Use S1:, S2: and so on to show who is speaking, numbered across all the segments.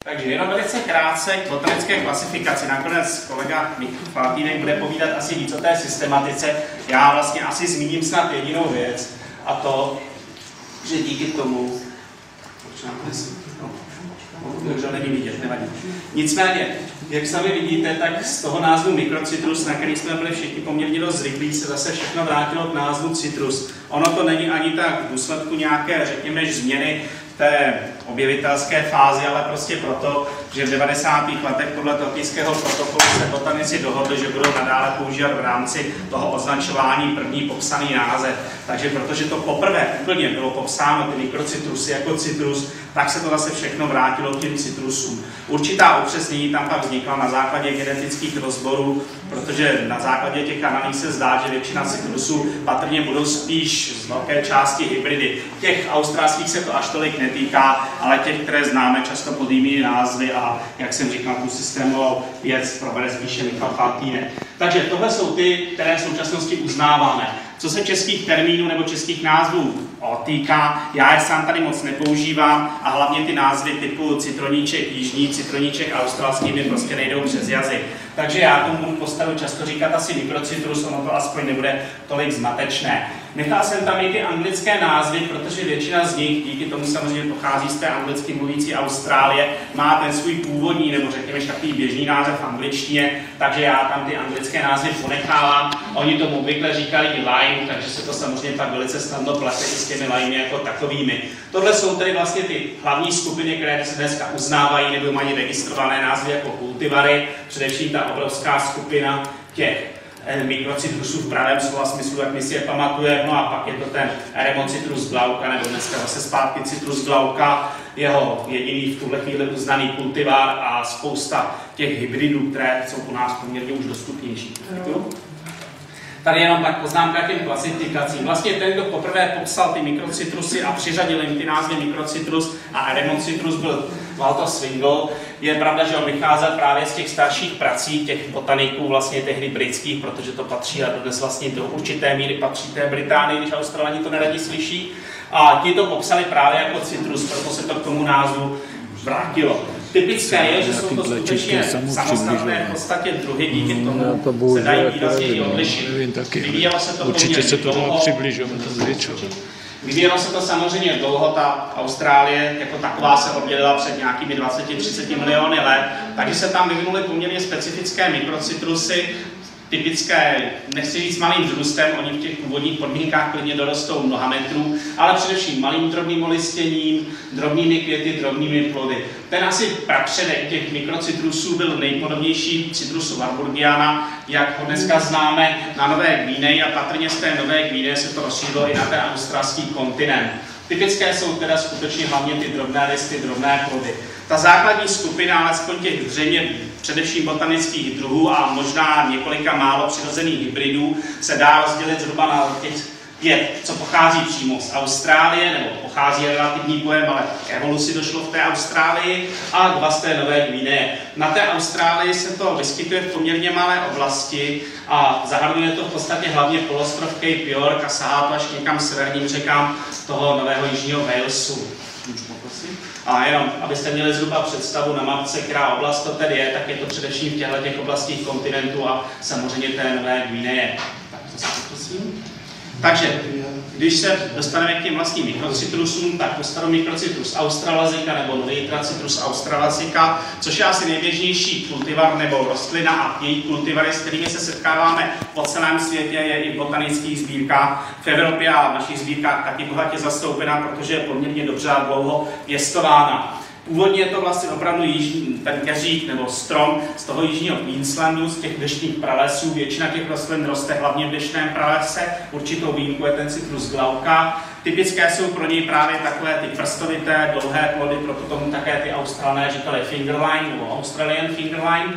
S1: Takže jenom velice krátce k botanické klasifikaci. Nakonec kolega Michal Faltýnek bude povídat asi víc o té systematice. Já vlastně asi zmíním snad jedinou věc, a to, že díky tomu... Bohužel není vidět, nevadí. Nicméně, jak sami vidíte, tak z toho názvu mikrocitrus, na který jsme byli všichni poměrně dost zvyklí, se zase všechno vrátilo k názvu citrus. Ono to není ani tak v důsledku nějaké, řekněme, změny té objevitelské fázi, ale prostě proto, že v 90. letech podle Tokijského protokolu se botanici dohodli, že budou nadále používat v rámci toho označování první popsaný název. Takže protože to poprvé úplně bylo popsáno, ty mikrocitrusy jako citrus, tak se to zase všechno vrátilo k těm citrusům. Určitá upřesnění tam pak vznikla na základě genetických rozborů, protože na základě těch analýz se zdá, že většina citrusů patrně budou spíš z velké části hybridy. Těch australských se to až tolik netýká, ale těch, které známe často pod jinými názvy a, jak jsem říkal, tu systémovou věc provede spíše Michal Faltýnek. Takže tohle jsou ty, které v současnosti uznáváme. Co se českých termínů nebo českých názvů týká, já je sám tady moc nepoužívám a hlavně ty názvy typu citroníček jižní, citroníček australský mi prostě nejdou přes jazyk. Takže já tomu postavu často říkat asi mikrocitrus, ono to aspoň nebude tolik zmatečné. Nechal jsem tam i ty anglické názvy, protože většina z nich, díky tomu samozřejmě pochází z té anglicky mluvící Austrálie, má ten svůj původní, nebo řekněme takový běžný název v angličtině, takže já tam ty anglické názvy ponechávám. Oni tomu obvykle říkali i lime, takže se to samozřejmě pak velice snadno plete i s těmi limy jako takovými. Tohle jsou tedy vlastně ty hlavní skupiny, které se dneska uznávají nebo mají registrované názvy jako kultivary, především ta obrovská skupina těch mikrocitrusů v pravém slova smyslu, jak my si je pamatujeme, no a pak je to ten Eremocitrus glauca, nebo dneska zase zpátky Citrus glauca, jeho jediný v tuhle chvíli uznaný kultivar a spousta těch hybridů, které jsou u nás poměrně už dostupnější. Tady jenom tak poznámka k těm klasifikacím. Vlastně ten, kdo poprvé popsal ty mikrocitrusy a přiřadil jim ty názvy mikrocitrus a Eremocitrus, byl Walter Swingle. Je pravda, že on vycházel právě z těch starších prací, těch botaniků vlastně tehdy britských, protože to patří a dnes vlastně do určité míry patří té Británii, když Australani to neradi slyší. A ti to popsali právě jako citrus, proto se to k tomu názvu vrátilo. Typické je, že jsou to skutečně samostatné v podstatě druhy, díky tomu se dají výrazně i odlišit. Vyvíjelo se to
S2: určitě
S1: dlouho. Vyvíjelo se to samozřejmě dlouho, ta Austrálie jako taková se oddělila před nějakými 20-30 miliony let, takže se tam vyvinuly poměrně specifické mikrocitrusy, typické, nechci říct malým vzrůstem, oni v těch původních podmínkách klidně dorostou mnoha metrů, ale především malým drobným olistěním, drobnými květy, drobnými plody. Ten asi prapředek těch mikrocitrusů byl nejpodobnější citrusu warburgiana, jak ho dneska známe na Nové Guineji a patrně z té Nové Guineje se to rozšířilo i na ten australský kontinent. Typické jsou teda skutečně hlavně ty drobné listy, drobné plody. Ta základní skupina, alespoň těch zřejmě především botanických druhů a možná několika málo přirozených hybridů, se dá rozdělit zhruba na těch 5, co pochází přímo z Austrálie, nebo pochází relativní pojem, ale k evoluci došlo v té Austrálii, a 2 z té Nové Guineje. Na té Austrálii se to vyskytuje v poměrně malé oblasti a zahrnuje to v podstatě hlavně polostrov Cape York a sahá to až někam severním řekám toho Nového Jižního Walesu. A jenom, abyste měli zhruba představu na mapce, která oblast to tedy je, tak je to především v těchto oblastích kontinentu a samozřejmě té Nové Guineje. Tak zase prosím. Takže, když se dostaneme k těm vlastním mikrocitrusům, tak dostanu mikrocitrus australasica nebo Novitra-citrus australasica, což je asi nejběžnější kultivar nebo rostlina a její kultivary, s kterými se setkáváme po celém světě, je i v botanických sbírkách v Evropě a v našich sbírkách taky bohatě zastoupena, protože je poměrně dobře a dlouho pěstována. Původně je to vlastně opravdu ten keřík nebo strom z toho jižního Queenslandu, z těch deštných pralesů. Většina těch rostlin roste hlavně v deštném pralese, určitou výjimku je ten Citrus glauca. Typické jsou pro něj právě takové ty prstovité, dlouhé plody, proto tomu také ty Australané říkali fingerline nebo Australian fingerline.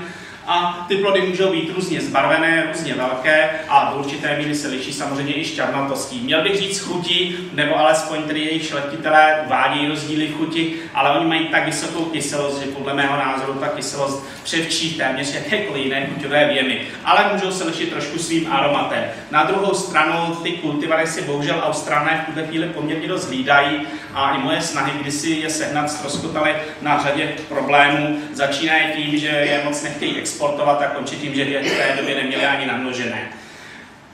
S1: a ty plody můžou být různě zbarvené, různě velké a do určité míry se liší samozřejmě i šťavnatostí. Měl bych říct chuti, nebo alespoň tedy jejich šlechtitelé uvádí rozdíly v chuti, ale oni mají tak vysokou kyselost, že podle mého názoru ta kyselost převčí téměř jakékoliv jiné chuťové vjemy, ale můžou se lišit trošku svým aromatem. Na druhou stranu ty kultivary si bohužel Australané v tuto chvíli poměrně dost hlídají a i moje snahy kdysi je sehnat ztroskotaly na řadě problémů. Začínají tím, že je moc nechtějí exportovat a končí tím, že je v té době neměli ani namnožené.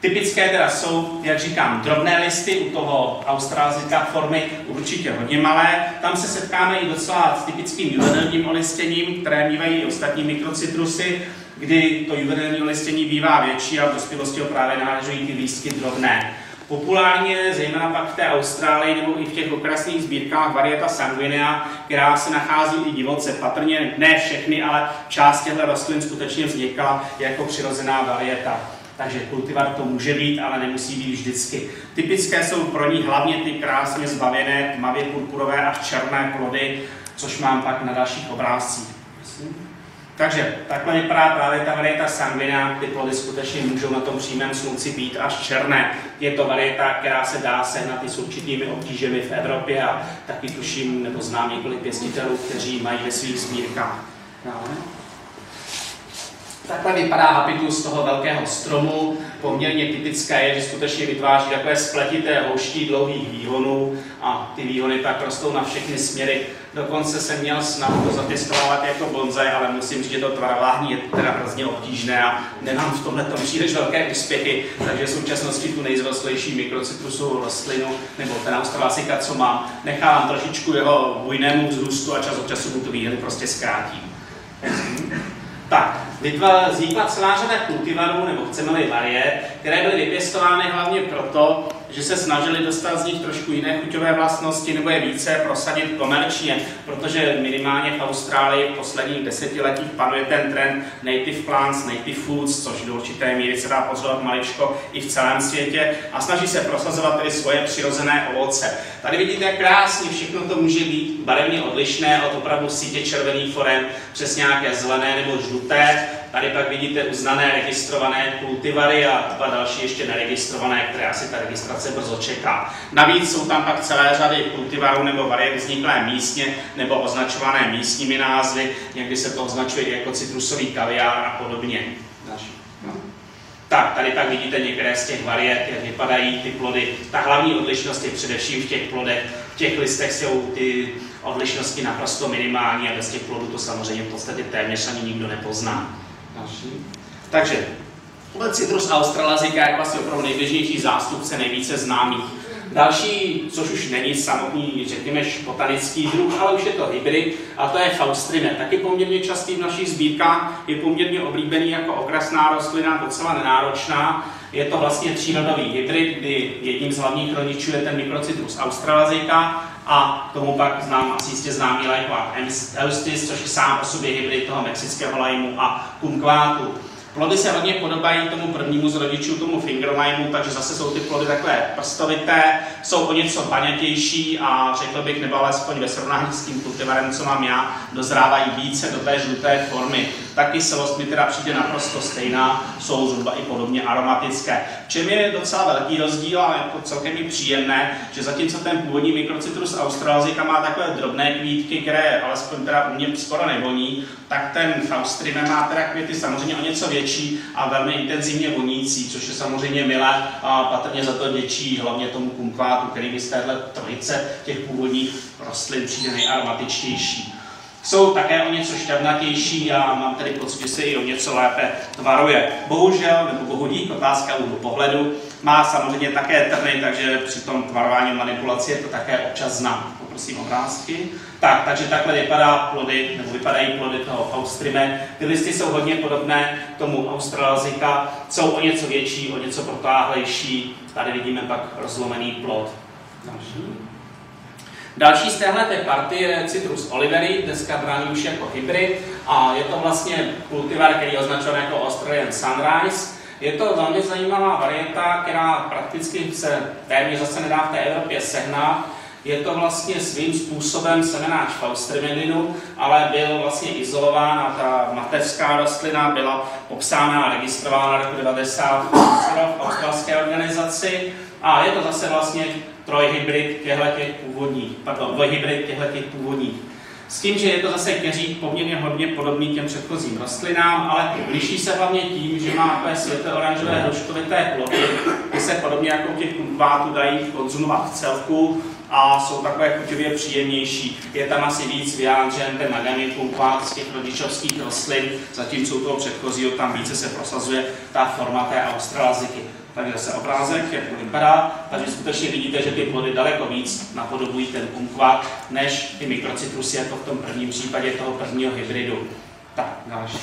S1: Typické teda jsou, jak říkám, drobné listy u toho Australazika formy určitě hodně malé. Tam se setkáme i docela s typickým juvenilním olistěním, které mývají i ostatní mikrocitrusy, kdy to juvenilní olistění bývá větší a v dospělosti ho právě nahražují ty lístky drobné. Populárně, zejména pak v té Austrálii nebo i v těch okrasných sbírkách varieta sanguinea, která se nachází i divoce. Patrně ne všechny, ale část těchto rostlin skutečně vznikla jako přirozená varieta. Takže kultivar to může být, ale nemusí být vždycky. Typické jsou pro ní hlavně ty krásně zbavěné, tmavě purpurové až černé plody, což mám pak na dalších obrázcích. Takže takhle vypadá právě ta varieta sanguinea, ty plody skutečně můžou na tom přímém slunci být až černé. Je to varieta, která se dá sehnat i s určitými obtížemi v Evropě a taky tuším, nebo znám několik pěstitelů, kteří mají ve svých sbírkách. Takhle vypadá habitus toho velkého stromu. Poměrně typické je, že skutečně vytváří takové spletité houští dlouhých výhonů a ty výhony tak rostou na všechny směry. Dokonce jsem měl snahu to zapěstovávat jako bonzai, ale musím říct, že to tvarování je teda hrozně obtížné a nemám v tomhle příliš velké úspěchy, takže v současnosti tu nejzrostlejší mikrocitrusovou rostlinu, nebo ten Australazika, co mám, nechávám trošičku jeho bujnému vzrůstu a čas od času mu tu výhony prostě zkrátím. Tak, vznikla celá řada kultivarů, nebo chceme-li variet, které byly vypěstovány hlavně proto, že se snažili dostat z nich trošku jiné chuťové vlastnosti nebo je více prosadit komerčně, protože minimálně v Austrálii v posledních desetiletích panuje ten trend native plants, native foods, což do určité míry se dá pozorovat maličko i v celém světě a snaží se prosazovat tedy svoje přirozené ovoce. Tady vidíte, jak krásně všechno to může být barevně odlišné od opravdu sítě červených forem přes nějaké zelené nebo žluté. Tady pak vidíte uznané registrované kultivary a dva další ještě neregistrované, které asi ta registrace brzo čeká. Navíc jsou tam pak celé řady kultivarů nebo variet vzniklé místně nebo označované místními názvy, někdy se to označuje jako citrusový kaviár a podobně. Tak, tady pak vidíte některé z těch variet, jak vypadají ty plody. Ta hlavní odlišnost je především v těch plodech. V těch listech jsou ty odlišnosti naprosto minimální a bez těch plodů to samozřejmě v podstatě téměř ani nikdo nepozná. Takže Citrus australazika je vlastně opravdu nejběžnější zástupce, nejvíce známých. Další, což už není samotný, řekněme, botanický druh, ale už je to hybrid, a to je Faustrine. Taky poměrně častý v našich sbírkách, je poměrně oblíbený jako okrasná rostlina, docela nenáročná. Je to vlastně třírodový hybrid, kdy jedním z hlavních rodičů je ten Microcitrus australazika a k tomu pak asi jistě známý lajkovák Eustis, což je sám o sobě hybrid toho mexického lajmu a kumkvátu. Plody se hodně podobají tomu prvnímu z rodičů, tomu fingerlimu, takže zase jsou ty plody takové prstovité, jsou o něco baňatější a řekl bych, nebo alespoň ve srovnání s tím kultivarem, co mám já, dozrávají více do té žluté formy. Ta kyselost mi teda přijde naprosto stejná, jsou zhruba i podobně aromatické. V čem je docela velký rozdíl a je to celkem i příjemné, že zatímco ten původní Microcitrus australazika má takové drobné kvítky, které alespoň teda u mě skoro nevoní, tak ten Faustrine má teda květy samozřejmě o něco větší a velmi intenzivně vonící, což je samozřejmě milé a patrně za to děčí hlavně tomu kumkvátu, který by z téhle trojice těch původních rostlin přijde nejaromatičtější. Jsou také o něco šťavnatější a mám tedy pocit, že se i o něco lépe tvaruje. Bohužel, nebo bohudík, otázka úhlu pohledu, má samozřejmě také trny, takže při tom tvarování manipulaci je to také občas znám. Poprosím obrázky. Takže takhle vypadají plody toho Faustrine. Ty listy jsou hodně podobné tomu australazika, jsou o něco větší, o něco protáhlejší. Tady vidíme pak rozlomený plod. Další z téhleté partie je Citrus oliveri, dneska braný už jako hybrid a je to vlastně kultivar, který je označen jako Australian Sunrise. Je to velmi zajímavá varieta, která prakticky se téměř zase nedá v té Evropě sehnat. Je to vlastně svým způsobem semenáč Faustremedinu, ale byl vlastně izolován a ta mateřská rostlina byla popsána a registrována roku 90 v australské organizaci. A je to dvojhybrid těchto původních. S tím, že je to zase keřík poměrně hodně podobný těm předchozím rostlinám, ale liší se hlavně tím, že má takové světle oranžové hruškovité plody, ty se podobně jako těch kumkvátů dají konzumovat v celku a jsou takové chuťově příjemnější. Je tam asi víc vyjádřen ten naganý kumkvát z těch rodičovských rostlin, zatímco u toho předchozího tam více se prosazuje ta forma té australaziky. Takže zase obrázek, jak to vypadá, takže skutečně vidíte, že ty plody daleko víc napodobují ten kumkvat, než ty mikrocytrusy, jako v tom prvním případě toho prvního hybridu. Tak, další.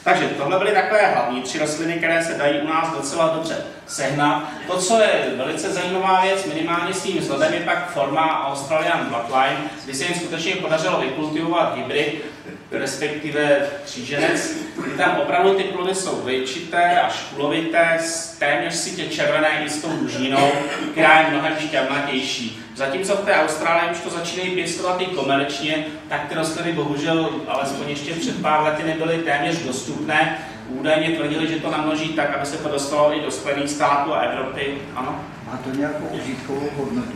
S1: Takže tohle byly takové hlavní 3 rostliny, které se dají u nás docela dobře sehnat. To, co je velice zajímavá věc, minimálně s tím vzhledem, je pak forma Australian Bloodline, kdy se jim skutečně podařilo vykultivovat hybrid, respektive kříženec, kdy tam opravdu ty plody jsou vejčité a škulovité, téměř sitě červené i s tou dužninou, která je mnohem šťavnatější. Zatímco v té Austrálii už to začínají pěstovat i komerčně, tak ty rostliny bohužel, alespoň ještě před pár lety, nebyly téměř dostupné. Údajně tvrdili, že to namnoží tak, aby se to dostalo i do Spojených států a Evropy. Ano?
S2: Má to nějakou užitkovou hodnotu?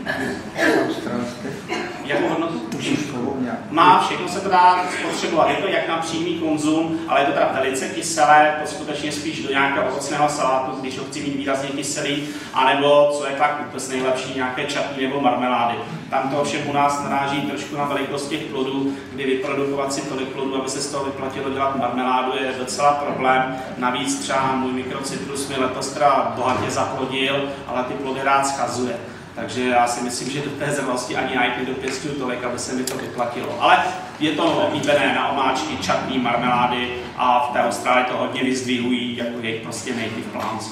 S1: Jakou hodnotu?
S2: Užitkovou nějakou.
S1: Má, všechno se to dá spotřebovat. Je to jak na přímý konzum, ale je to teda velice kyselé, to skutečně spíš do nějakého ovocného salátu, když ho chci mít výrazně kyselý, anebo, co je pak vůbec nejlepší, nějaké čatní nebo marmelády. Tam to ovšem u nás naráží trošku na velikost těch plodů, kdy vyprodukovat si tolik plodů, aby se z toho vyplatilo dělat marmeládu, je docela problém. Navíc třeba můj mikrocytrus mi letos teda bohatě zaplodil, ale ty plody rád schazuje. Takže já si myslím, že do té zralosti ani já jich nedopěstuju tolik, aby se mi to vyplatilo. Ale je to oblíbené na omáčky, čatní, marmelády a v té Austrálii to hodně vyzdvihují jako jejich prostě native plants.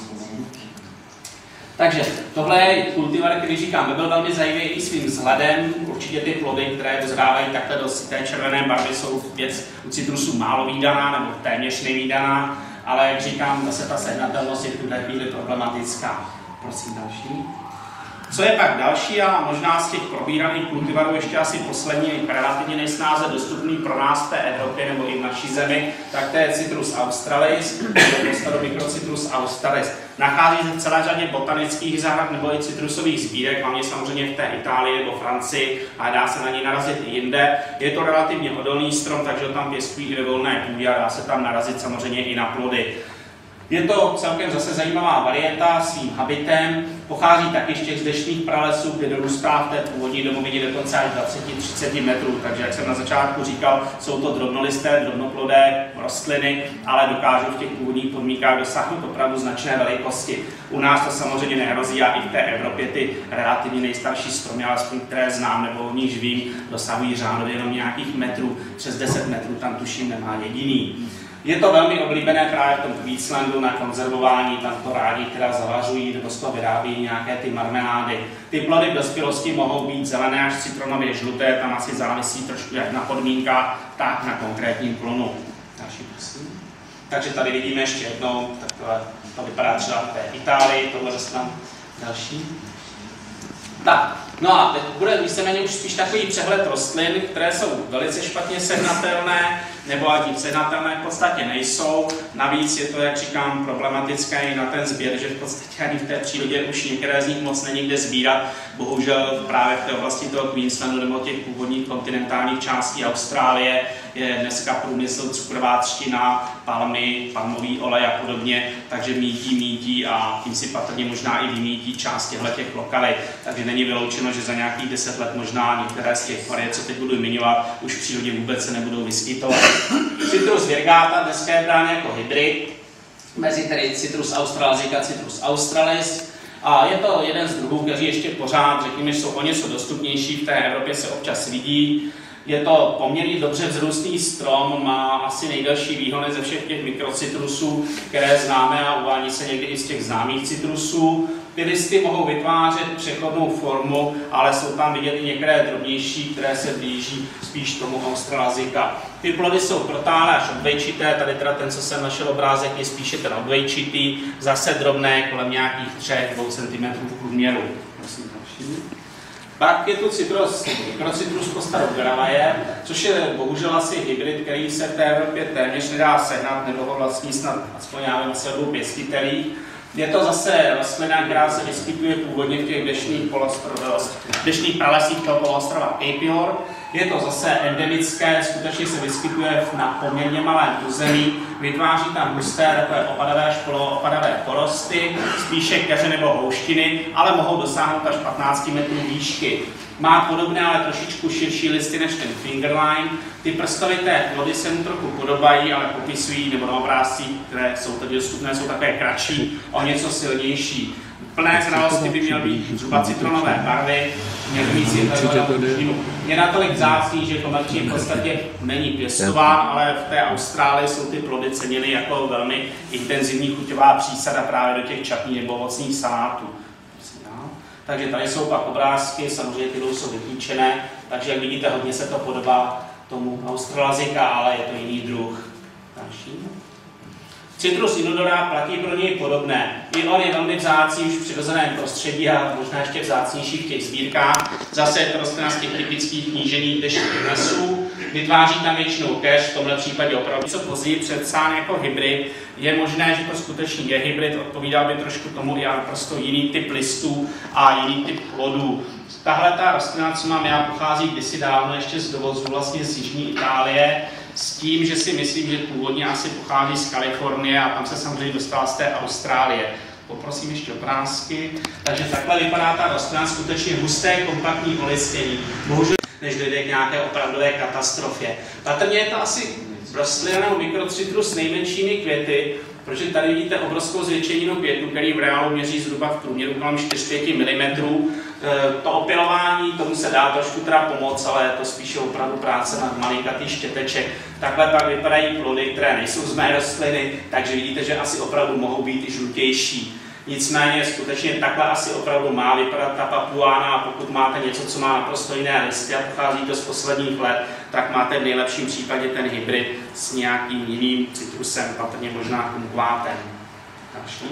S1: Takže tohle je kultivar, který říkám, by byl velmi zajímavý i svým vzhledem. Určitě ty plody, které dozrávají takhle do té červené barvy, jsou věc u citrusů málo vídaná nebo téměř nevídaná, ale jak říkám, zase ta sehnatelnost je v tuhle chvíli problematická. Prosím další. Co je pak další a možná z těch probíraných kultivarů ještě asi poslední, relativně nejsnáze dostupný pro nás v té Evropě nebo i v naší zemi, tak to je Citrus australis, nebo Microcitrus australis. Nachází se v celé řadě botanických zahrad nebo i citrusových sbírek, hlavně samozřejmě v té Itálii nebo Francii, a dá se na něj narazit i jinde. Je to relativně odolný strom, takže ho tam pěstují i ve volné půdě a dá se tam narazit samozřejmě i na plody. Je to celkem zase zajímavá varieta svým habitem, pochází taky z těch zdešných pralesů, kde dorůstá v té původní domovině dokonce až 20-30 metrů, takže jak jsem na začátku říkal, jsou to drobnolisté, drobnoplodé rostliny, ale dokážou v těch původních podmínkách dosáhnout opravdu značné velikosti. U nás to samozřejmě nehrozí a i v té Evropě ty relativně nejstarší stromy, alespoň které znám nebo o nich vím, dosahují řádově jenom nějakých metrů, přes 10 metrů tam tuším nemá jediný. Je to velmi oblíbené právě v tom Queenslandu na konzervování, tam to rádi teda zavařují, nebo z toho vyrábí nějaké ty marmelády. Ty plody v dospělosti mohou být zelené až citronově žluté, tam asi závisí trošku jak na podmínkách, tak na konkrétním klonu. Další prosím. Takže tady vidíme ještě jednou, takhle to vypadá třeba v té Itálii, tohle zase tam další. Tak, no a teď bude víceméně už spíš takový přehled rostlin, které jsou velice špatně sehnatelné, nebo ani sehnatelné v podstatě nejsou. Navíc je to, jak říkám, problematické i na ten sběr, že v podstatě ani v té přírodě už některé z nich moc není kde sbírat. Bohužel právě v té oblasti toho Queenslandu nebo těch původních kontinentálních částí Austrálie je dneska průmysl, cukrová třtina, palmy, palmový olej a podobně, takže mítí a tím si patrně možná i vymítí část těch lokalit. Takže není vyloučeno, že za nějakých 10 let možná některé z těch variet, co teď budu zmiňovat, už v přírodě vůbec se nebudou vyskytovat. Citrus virgata dneska je brán jako hybrid, mezi tedy Citrus australasica a Citrus australis. A je to jeden z druhů, kteří ještě pořád, řekněme, jsou o něco dostupnější, v té Evropě se občas vidí. Je to poměrně dobře vzrůstlý strom, má asi nejdelší výhony ze všech těch mikrocitrusů, které známe a uvádí se někdy i z těch známých citrusů. Ty listy mohou vytvářet přechodnou formu, ale jsou tam vidět i některé drobnější, které se blíží spíš tomu australasica. Ty plody jsou protáhlé až odvejčité, tady teda ten, co jsem našel obrázek, je spíše ten odvejčitý, zase drobné, kolem nějakých 3-2 cm v průměru. Pak je tu mikrocitrus Costa Gravaya, což je bohužel asi hybrid, který se v té Evropě téměř nedá sehnat, nebo ho vlastní snad aspoň já vím, se dvou pěstitelích. Je to zase rostlina, která se vyskytuje původně v těch deštných pralesích toho poloostrova Cape York. Je to zase endemické, skutečně se vyskytuje na poměrně malém území, vytváří tam husté takové opadavé špoloopadavé porosty, spíše keře nebo houštiny, ale mohou dosáhnout až 15 metrů výšky. Má podobné, ale trošičku širší listy než ten fingerline. Ty prstovité plody se mu trochu podobají, ale popisují, nebo na obrázcích, které jsou tady dostupné, jsou takové kratší, o něco silnější. Plné zralosti by měly být zhruba citronové barvy, měl by mít je natolik vzácný, že komerčně v podstatě není pěstován, ale v té Austrálii jsou ty plody ceněny jako velmi intenzivní chuťová přísada právě do těch čatní nebo ovocných salátů. Takže tady jsou pak obrázky, samozřejmě ty jsou vypíčené, takže jak vidíte, hodně se to podobá tomu Australazika, ale je to jiný druh. Další. Citrus inodora platí pro něj podobné. I on je velmi vzácný už v přirozeném prostředí a možná ještě vzácnější v těch sbírkách. Zase je to rostlina z těch typických nížených deštných lesů. Vytváří tam většinou keř, v tomhle případě opravdu co později předsán jako hybrid. Je možné, že to skutečně je hybrid, odpovídal by trošku tomu i prostě jiný typ listů a jiný typ plodů. Tahle ta rostlina, co mám já, pochází kdysi dávno ještě z dovozu vlastně z jižní Itálie, s tím, že si myslím, že původně asi pochází z Kalifornie a tam se samozřejmě dostala z té Austrálie. Poprosím ještě obrázky. Takže takhle vypadá ta rostlina, skutečně husté, kompaktní olistění. Bohužel, než dojde k nějaké opravdové katastrofě. Patrně je to asi rostlina nebo mikrocitrus s nejmenšími květy, protože tady vidíte obrovskou zvětšeninu květů, který v reálu měří zhruba v průměru kolem 4-5 mm. To opylování, tomu se dá trošku teda pomoct, ale je to spíše opravdu práce na malinkatý štěteček. Takhle pak vypadají plody, které nejsou z mé rostliny, takže vidíte, že asi opravdu mohou být i žlutější. Nicméně skutečně takhle asi opravdu má vypadat ta papuána a pokud máte něco, co má naprosto jiné listy a pochází to z posledních let, tak máte v nejlepším případě ten hybrid s nějakým jiným citrusem, patrně možná kumkvátem. Další.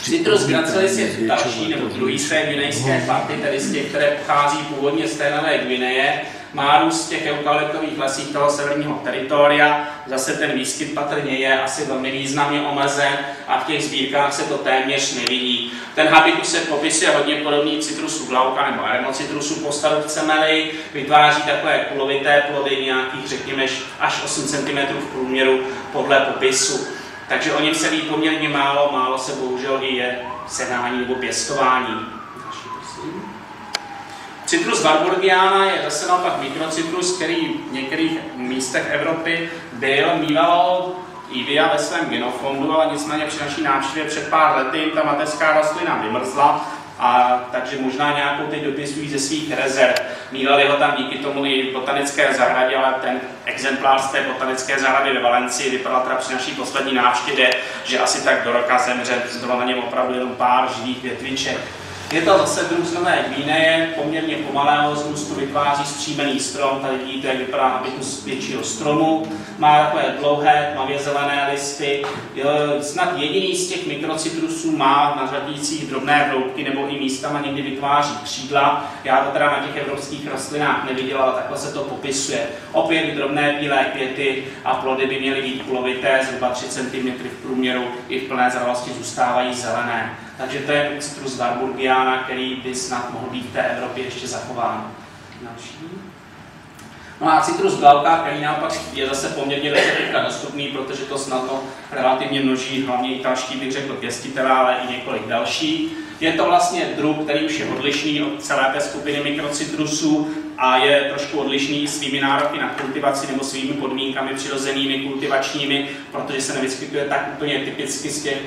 S1: Citrus gracilis je další nebo druhý z té guinejské party, tedy z těch, které pochází původně z té Nové Guineje. Má růst v těch eukalyptových lesích toho severního teritoria. Zase ten výskyt patrně je asi velmi významně omezen a v těch sbírkách se to téměř nevidí. Ten habitus se popisuje hodně podobný citrusu glauca nebo eremocitrusu postaru, chceme-li. Vytváří takové kulovité plody nějakých, řekněme, až 8 cm v průměru podle popisu. Takže o něm se ví poměrně málo se bohužel i je sehnání nebo pěstování. Citrus warburgiana je zase naopak mikrocitrus, který v některých místech Evropy mívalo IVIA ve svém genofondu, ale nicméně při naší návštěvě před pár lety ta mateřská rostlina vymrzla, a takže možná nějakou teď dopisují ze svých rezerv. Mívali ho tam díky tomu i v botanické zahradě, ale ten exemplář z té botanické zahrady ve Valencii vypadal teda při naší poslední návštěvě, že asi tak do roka zemře, zbylo na něm opravdu jenom pár živých větviček. Je to zase druh z Nové Guineje, poměrně pomalého zrůstu, vytváří zpřímený strom, tady vidíte, jak vypadá habitus většího stromu, má takové dlouhé, tmavě zelené listy, snad jediný z těch mikrocitrusů má na řadících drobné hroubky nebo i místama někdy vytváří křídla. Já to teda na těch evropských rostlinách neviděl, ale takhle se to popisuje. Opět drobné bílé květy a plody by měly být kulovité, zhruba 3 cm v průměru, i v plné zralosti zůstávají zelené. Takže to je citrus warburgiana, který by snad mohl být v té Evropě ještě zachován. Další. No a citrus glauca, který naopak je zase poměrně dostupný, protože to snadno relativně množí, hlavně italští, bych řekl, pěstitelé, ale i několik další. Je to vlastně druh, který už je odlišný od celé té skupiny mikrocitrusů a je trošku odlišný svými nároky na kultivaci nebo svými podmínkami přirozenými kultivačními, protože se nevyskytuje tak úplně typicky z těch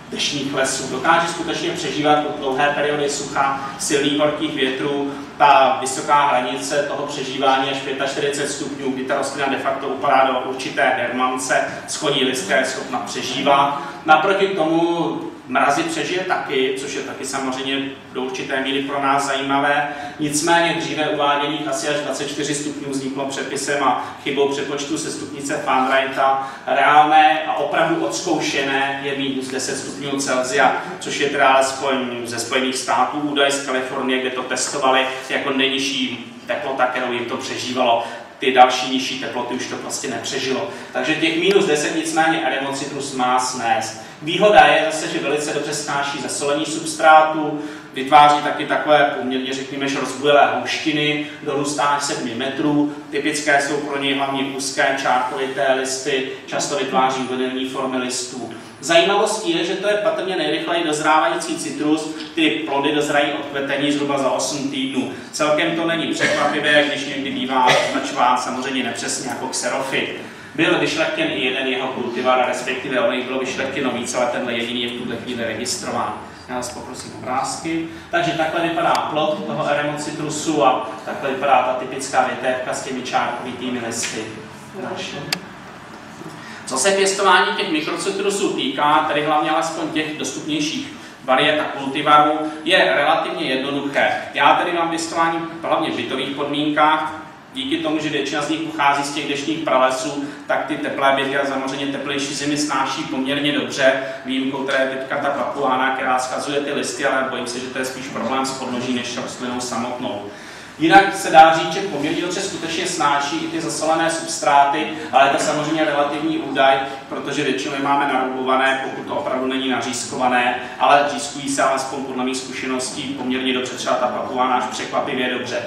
S1: deštných lesů. Dokáže skutečně přežívat od dlouhé periody sucha, silných horkých větrů. Ta vysoká hranice toho přežívání až 45 stupňů, kdy ta rostlina de facto upadá do určité hermance, schodí listy a je schopna přežívat. Naproti tomu Mrazy přežije taky, což je taky samozřejmě do určité míry pro nás zajímavé. Nicméně dříve uváděných asi až 24 stupňů vzniklo přepisem a chybou přepočtu se stupnice Fahrenheita. Reálné a opravdu odzkoušené je minus 10 stupňů Celsia, což je teda alespoň ze Spojených států údaj z Kalifornie, kde to testovali jako nejnižší teplota, kterou jim to přežívalo. Ty další nižší teploty už to prostě nepřežilo. Takže těch minus 10 nicméně Eremocitrus má snést. Výhoda je zase, že velice dobře snáší zasolení substrátu, vytváří taky takové poměrně, řekněme, že rozbujelé houštiny, dorůstá až 7 metrů. Typické jsou pro něj hlavně úzké čárkovité listy, často vytváří vlnění formy listů. Zajímavostí je, že to je patrně nejrychleji dozrávající citrus, ty plody dozrají od kvetení zhruba za 8 týdnů. Celkem to není překvapivé, když někdy bývá označován samozřejmě nepřesně jako xerofit. Byl vyšlechtěn i jeden jeho kultivar, respektive ono jich bylo vyšlechtěno více, ale tenhle jediný je v tuhle chvíli registrován. Já vás poprosím obrázky. Takže takhle vypadá plod toho Eremocitrusu a takhle vypadá ta typická větévka s těmi čárkovitými listy. Co se pěstování těch mikrocitrusů týká, tedy hlavně alespoň těch dostupnějších variet a kultivarů, je relativně jednoduché. Já tedy mám pěstování hlavně v bytových podmínkách. Díky tomu, že většina z nich pochází z těch deštných pralesů, tak ty teplé byty a samozřejmě teplejší zimy snáší poměrně dobře. Výjimkou teda je teďka ta papuána, která schazuje ty listy, ale bojím se, že to je spíš problém s podnoží než rostlinou samotnou. Jinak se dá říct, že poměrně dobře skutečně snáší i ty zasolené substráty, ale to je samozřejmě relativní údaj, protože většinou je máme naroubované, pokud to opravdu není nařízkované, ale řízkují se alespoň podle mých zkušeností poměrně dobře, třeba ta papuána až překvapivě dobře.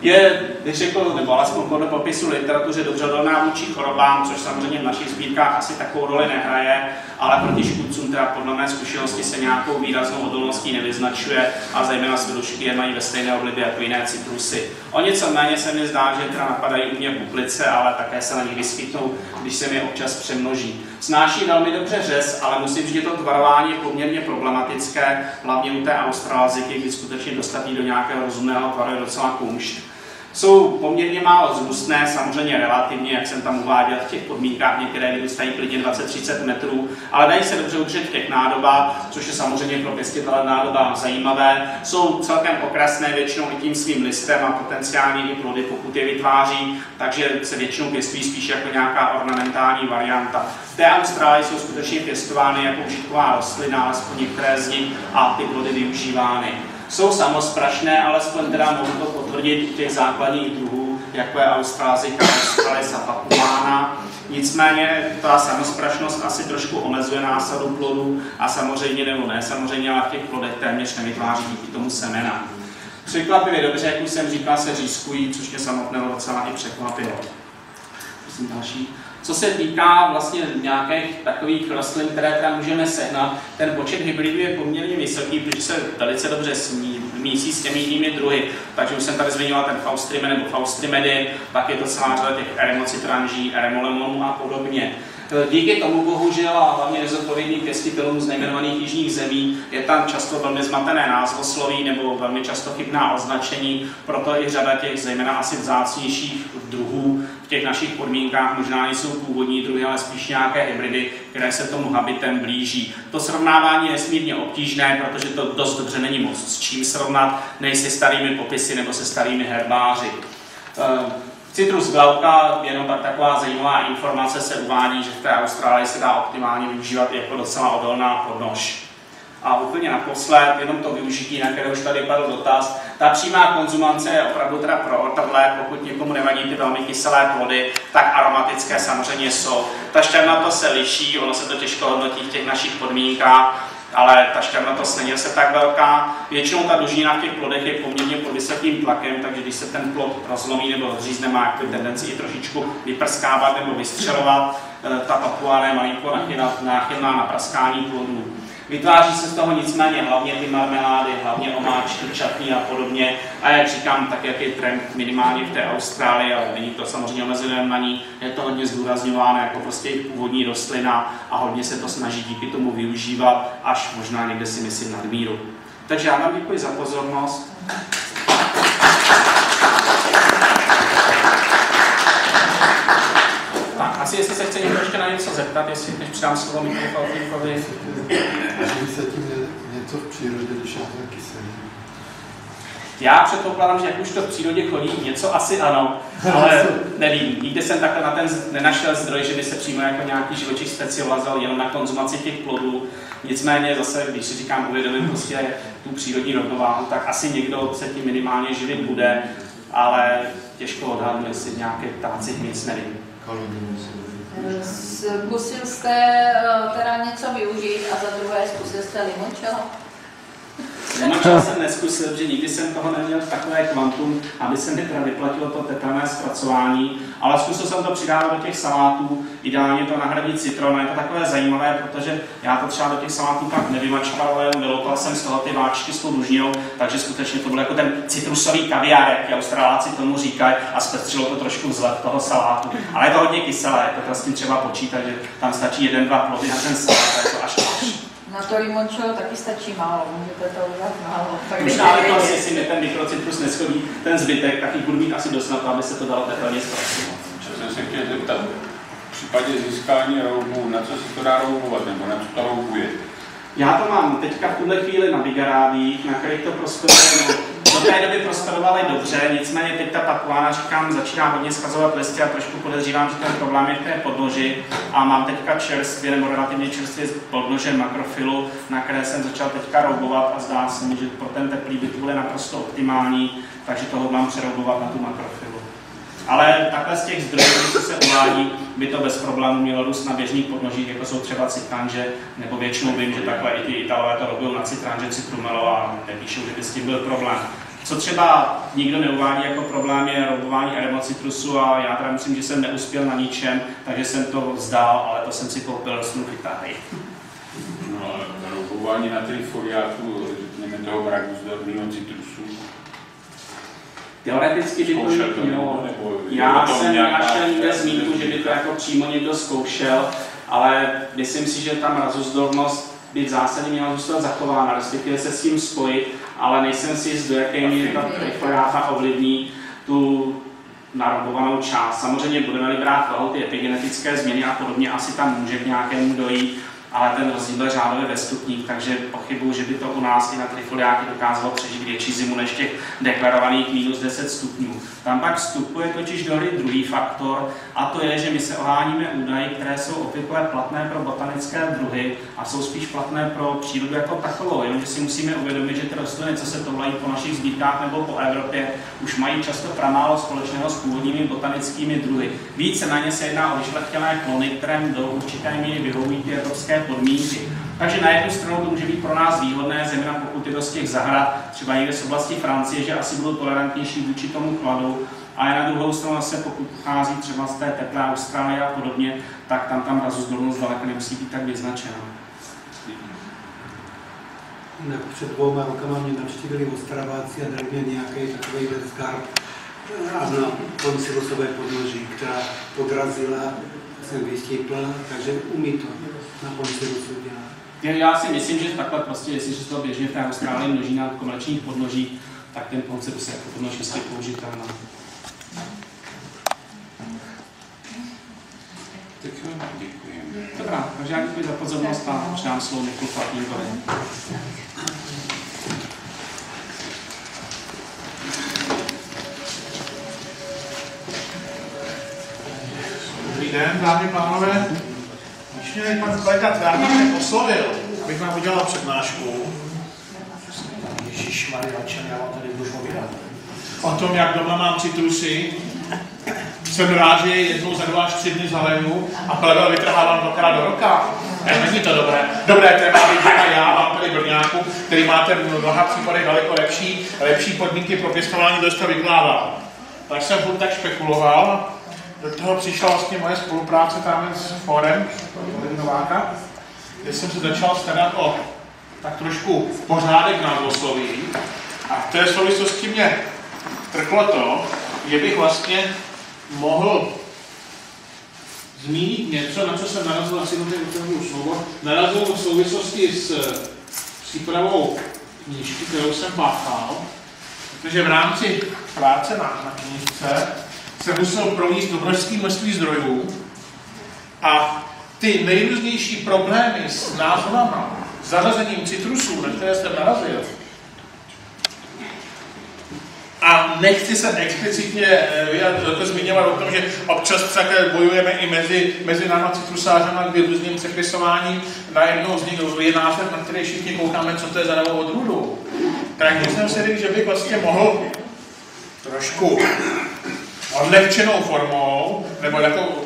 S1: Je, bych řekl, nebo alespoň podle popisu literatuře dobře odolná vůči chorobám, což samozřejmě v našich sbírkách asi takovou roli nehraje, ale proti škůdcům teda podle mé zkušenosti se nějakou výraznou odolností nevyznačuje a zejména svědušky je mají ve stejné oblibě jako jiné citrusy. O něco méně se mi zdá, že teda napadají u mě bublice, ale také se na nich vyskytnou, když se mi občas přemnoží. Snáší velmi dobře řez, ale musím říct, že to tvarování je poměrně problematické, hlavně u té australziky, kdy skutečně dostat do nějakého rozumného tvaru je docela kumšt. Jsou poměrně málo vzrůstné, samozřejmě relativně, jak jsem tam uváděl, v těch podmínkách některé vyrůstají klidně 20-30 metrů, ale dají se dobře udržet v těch nádobách, což je samozřejmě pro pěstitele nádoba zajímavé. Jsou celkem okrasné většinou i tím svým listem a potenciálně i plody, pokud je vytváří, takže se většinou pěstují spíš jako nějaká ornamentální varianta. V té Austrálii jsou skutečně pěstovány jako užitková rostlina, alespoň některé z nich, a ty plody využívány. Jsou samosprašné, alespoň teda mohu to potvrdit u těch základních druhů, jako je Australzika, Australis a Papuána. Nicméně ta samosprašnost asi trošku omezuje násadu plodů a samozřejmě, nebo ne samozřejmě, ale v těch plodech téměř nevytváří díky tomu semena. Překvapivě dobře, jak už jsem říkal, se řízkují, což mě samotného docela i překvapilo. Prosím další. Co se týká vlastně nějakých takových rostlin, které tam můžeme sehnat, ten počet hybridů je poměrně vysoký, protože se velice dobře mísí s těmi jinými druhy. Takže už jsem tady zmiňoval ten Faustrime nebo Faustrimedy, pak je to celá řada těch Eremocitranží, Eremolemonů a podobně. Díky tomu bohužel a hlavně nezodpovědným pěstitelům z nejmenovaných jižních zemí je tam často velmi zmatené názvosloví nebo velmi často chybná označení, proto i řada těch zejména asi vzácnějších druhů v těch našich podmínkách možná nejsou původní druhy, ale spíš nějaké hybridy, které se tomu habitem blíží. To srovnávání je nesmírně obtížné, protože to dost dobře není moc s čím srovnat, nej se starými popisy nebo se starými herbáři. Citrus glauca, jenom tak taková zajímavá informace, se uvádí, že v té Austrálii se dá optimálně využívat jako docela odolná podnož. A úplně naposled, jenom to využití, na které už tady padl dotaz, ta přímá konzumance je opravdu teda pro otrlé, pokud někomu nevadí ty velmi kyselé plody, tak aromatické samozřejmě jsou. Ta šťavnatost se liší, ono se to těžko hodnotí v těch našich podmínkách, ale ta šťavnatost není zase tak velká. Většinou ta dužnina v těch plodech je poměrně pod vysokým tlakem, takže když se ten plod rozlomí nebo rozřízne, má jako tendenci i trošičku vyprskávat nebo vystřelovat. Ta papuána je malinko náchylná na praskání plodů. Vytváří se z toho nicméně hlavně ty marmelády, hlavně omáčky, čatní a podobně. A jak říkám, tak jak je trend minimálně v té Austrálii, ale není to samozřejmě omezené na ní, je to hodně zdůrazňováno jako prostě jejich původní rostlina a hodně se to snaží díky tomu využívat, až možná někde si myslím nadmíru. Takže já vám děkuji za pozornost. Tak, asi Asi jestli se chce někdo ještě na něco zeptat, jestli než přidám slovo Michalovi.
S3: Živí se tím něco v přírodě, když je to kyselý?
S1: Já předpokládám, že jak už to v přírodě chodí, něco asi ano, ale nevím. Nikdy jsem takhle na ten nenašel zdroj, že by se přímo jako nějaký živočich specializoval jenom na konzumaci těch plodů. Nicméně zase, když si říkám, uvědomím prostě tu přírodní rovnováhu, tak asi někdo se tím minimálně živit bude, ale těžko odhadnout, jestli nějaké ptáci nic nevím.
S4: Zkusil jste teda něco využít a za druhé zkusil jste limoncello?
S1: Limoncello jsem neskusil, protože nikdy jsem toho neměl takové kvantum, aby se mi teda vyplatilo to tepelné zpracování, ale zkusil jsem to přidávat do těch salátů, ideálně to nahradit citron, je to takové zajímavé, protože já to třeba do těch salátů tak nevymačkal, ale vyloupal jsem z toho ty váčky s tou dužninou, takže skutečně to byl jako ten citrusový kaviár, jak Australáci tomu říkají, a zpestřilo to trošku vzhled toho salátu. Ale je to hodně kyselé, to prostě třeba počítat, že tam stačí 1-2 plody na ten salát, je to až.
S4: Na to limoncello taky stačí málo, můžete to udělat málo.
S1: Možná ale to, jestli mi ten mikrocitrus neschodí ten zbytek, tak jich budu mít asi dost na to, aby se to dalo tepelně zpracovat.
S5: Co jsem se chtěl zeptat, v případě získání roubů, na co se to dá roubovat, nebo na co to roubuje?
S1: Já to mám teďka v tuhle chvíli na bigarádích, na kterých to prosperovalo. Do té doby prosperovaly dobře, nicméně teď ta papuána, říkám, začíná hodně schazovat listy a trošku podezřívám, že ten problém je v té podloži. A mám teďka čerstvě, nebo relativně čerstvě podlože makrofilu, na které jsem začal teďka roubovat a zdá se mi, že pro ten teplý byt bude naprosto optimální, takže toho mám přeroubovat na tu makrofilu. Ale takhle z těch zdrojů, co se uvádí, by to bez problémů mělo růst na běžných podnožích, jako jsou třeba citranže, nebo většinou vím, že takhle i ty Italové to robil na citranže, citrumelo a nepíšou, že by s tím byl problém. Co třeba nikdo neuvádí jako problém, je roubování eremocitrusu a já teda myslím, že jsem neuspěl na ničem, takže jsem to vzdal, ale to jsem si koupil z Itálie.
S5: No, roubování na trifoliátu, řekněme toho mrakozdorného citrusu.
S1: Teoreticky by to mělo. Já jsem našel někde zmínku, že by to jako přímo někdo zkoušel, ale myslím si, že ta mrazozdornost by v zásadě měla zůstat zachována, respektive se s tím spojit, ale nejsem si jist, do jaké míry ta trifoliáta ovlivní tu naroubovanou část. Samozřejmě budeme-li brát v ty epigenetické změny a podobně, asi tam může k nějakému dojít, ale ten rozdíl byl řádově ve stupních, takže pochybuju, že by to u nás i na trifoliáky dokázalo přežít větší zimu než těch deklarovaných minus 10 stupňů. Tam pak vstupuje totiž do hry druhý faktor, a to je, že my se oháníme údaji, které jsou obvykle platné pro botanické druhy a jsou spíš platné pro přírodu jako takovou, jenomže si musíme uvědomit, že ty rostliny, co se toulají po našich sbírkách nebo po Evropě, už mají často pramálo společného s původními botanickými druhy. Více na ně se jedná o vyšlechtěné klony, které do určité míry vyhovují ty evropské podmínky. Takže na jednu stranu to může být pro nás výhodné, zejména pokud je to z těch zahrad, třeba někde z oblasti Francie, že asi budou tolerantnější vůči tomu chladu, ale na druhou stranu zase, pokud pochází třeba z té teplé Austrálie a podobně, tak tam mrazozdolnost daleka nemusí být tak vyznačená.
S6: Před 2 rokama mě navštívili Ostraváci a dali mě nějaký takový skarb a na poncilosové podloží, která podrazila, jsem vystípl, takže umí to na poncilosu dělat.
S1: Já si myslím, že takhle prostě, jestliže se to běžně v té Austrálii množí na komerčních podložích, tak ten poncilus je jako podlož čistě použitelná.
S5: Tak jo, děkuji.
S1: Dobrá, takže já děkuji za pozornost a předám slovo Michalu Faltýnkovi.
S7: Dobrý den, dámy a pánové. Když mě pan kolega Tvárník oslovil, abych vám udělal přednášku, ježišmarja, já vám tady budu povídat, o tom, jak doma mám citrusy, jsem rád, že jednou za 2 až 3 dny zaleju a plevel vytrhávám 2krát do roka. Není to dobré. Dobré téma bych já vám tady Brňáku, který máte v mnoha případech daleko lepší podmínky pro pěstování, dost to vykládal. Tak jsem furt tak špekuloval. Do toho přišla vlastně moje spolupráce tam s Forem Nováka, kde jsem se začal starat o tak trošku pořádek názvosloví. A v té souvislosti mě trklo to, že bych vlastně mohl zmínit něco, na co jsem narazil asi do té slovo. Narazil v souvislosti s přípravou knížky, kterou jsem páchal, protože v rámci práce na knížce se musel provést obrovské množství zdrojů A ty nejrůznější problémy s názvama, zařazením citrusů, na které jsem narazil, a nechci se explicitně zmiňovat o tom, že občas také bojujeme i mezi náma citrusářama, kdy různým přepisováním najednou z nich je název, na který všichni koukáme, co to je za novou odrůdu. Tak jsem si řekl, že bych vlastně mohl trošku odlehčenou formou, nebo jako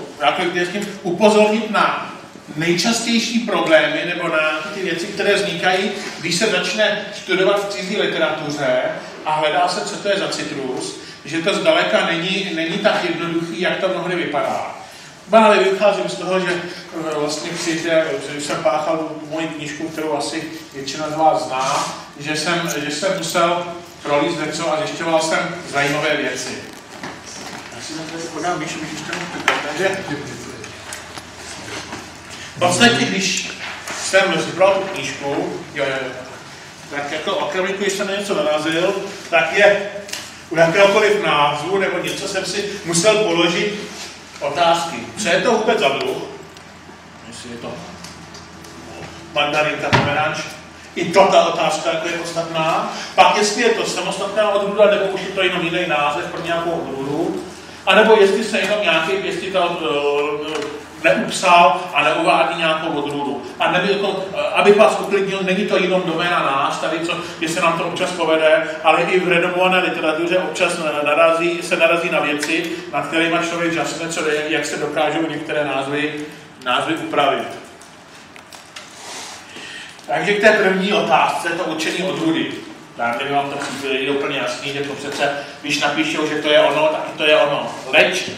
S7: upozornit na nejčastější problémy nebo na ty věci, které vznikají, když se začne studovat v cizí literatuře a hledá se, co to je za citrus, že to zdaleka není tak jednoduchý, jak to mnohdy vypadá. Ale vycházím z toho, že vlastně když jsem páchal moji knížku, kterou asi většina z vás zná, že jsem musel prolíst něco a zjišťoval jsem zajímavé věci. Já si to podám, když takže v podstatě, když jsem vybral tu knížku, tak jako okamžiku, když jsem na něco narazil, tak je u jakéhokoliv názvu nebo něco jsem si musel položit otázky. Co je to vůbec za druh? Jestli je to mandarinka, pomeranč. I to ta otázka jako je podstatná. Pak jestli je to samostatná odrůda, nebo už je to jenom jiný název pro nějakou odrůdu. A nebo jestli se jenom nějaký pěstitel neupsal a neuvádí nějakou odrůdu. A abych vás uklidnil, není to jenom doména nás, tady že se nám to občas povede, ale i v renomované literatuře občas se narazí na věci, nad kterými člověk žasne, jak se dokážou některé názvy upravit. Takže k té první otázce, to určení odrůdy. Kdyby vám to je úplně jasný, že to přece, když napíšou, že to je ono, tak to je ono. Leč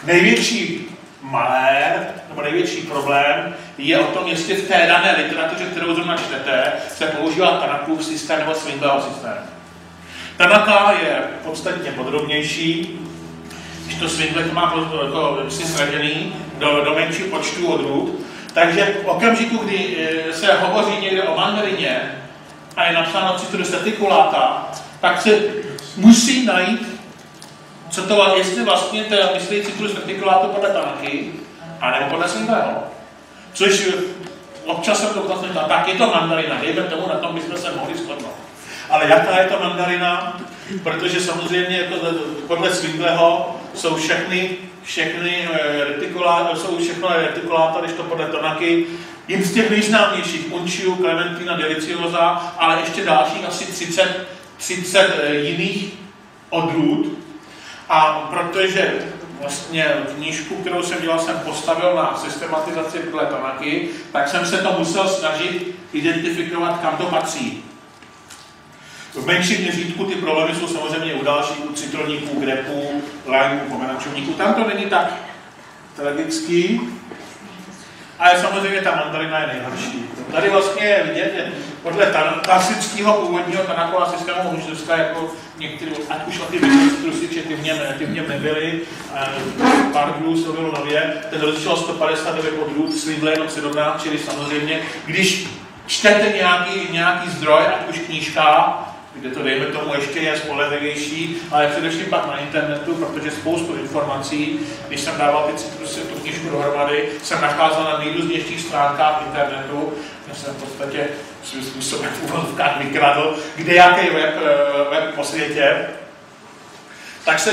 S7: největší malér, nebo největší problém je o tom, jestli v té dané literatuře, kterou zrovna čtete, se používá Tanakův systém nebo Swingleyho systém. Tanaka je podstatně podrobnější, když to Swingley to má sražený do menších počtu odrůd, takže v okamžiku, kdy se hovoří někde o mandarině a je napsáno Citrus reticulata, tak se musí najít, co to, jestli vlastně to myslí Citrus reticulata podle Tanaky, anebo podle Swingleyho. Což občas se to vlastně tak je to mandarina, dejme tomu, na tom bychom se mohli shodnout. Ale jaká je to mandarina? Protože samozřejmě jako podle Swingleyho jsou všechny retikuláta, když to podle Tanaky, jen z těch nejznámějších, Unchiu, Clementina, Deliciosa, ale ještě dalších asi 30 jiných odrůd. A protože vlastně knížku, kterou jsem dělal, jsem postavil na systematizaci podle Tanaky, tak jsem se to musel snažit identifikovat, kam to patří. V menším měřítku ty problémy jsou samozřejmě u dalších, u citronníků, grepů, lajmů, pomerančovníků. Tam to není tak tragický, ale samozřejmě ta mandarina je nejhorší. Tady vlastně je vidět, že podle klasického původního Tanakova systému už dneska jako některý, ať už o ty citrusiče, ty v něm nebyly, pár druhů se bylo nově, ten rozlišil 159 odrůd, Swingley jenom 17, čili samozřejmě, když čtete nějaký zdroj, ať už knížka, kde to dejme tomu ještě je spolehlivější, ale především pak na internetu, protože spoustu informací, když jsem dával ty citrusy, tu knížku dohromady, jsem nacházel na nejrůznějších stránkách internetu, já jsem v podstatě svým způsobem v uvozovkách vykradl, kde jaký web po světě, tak se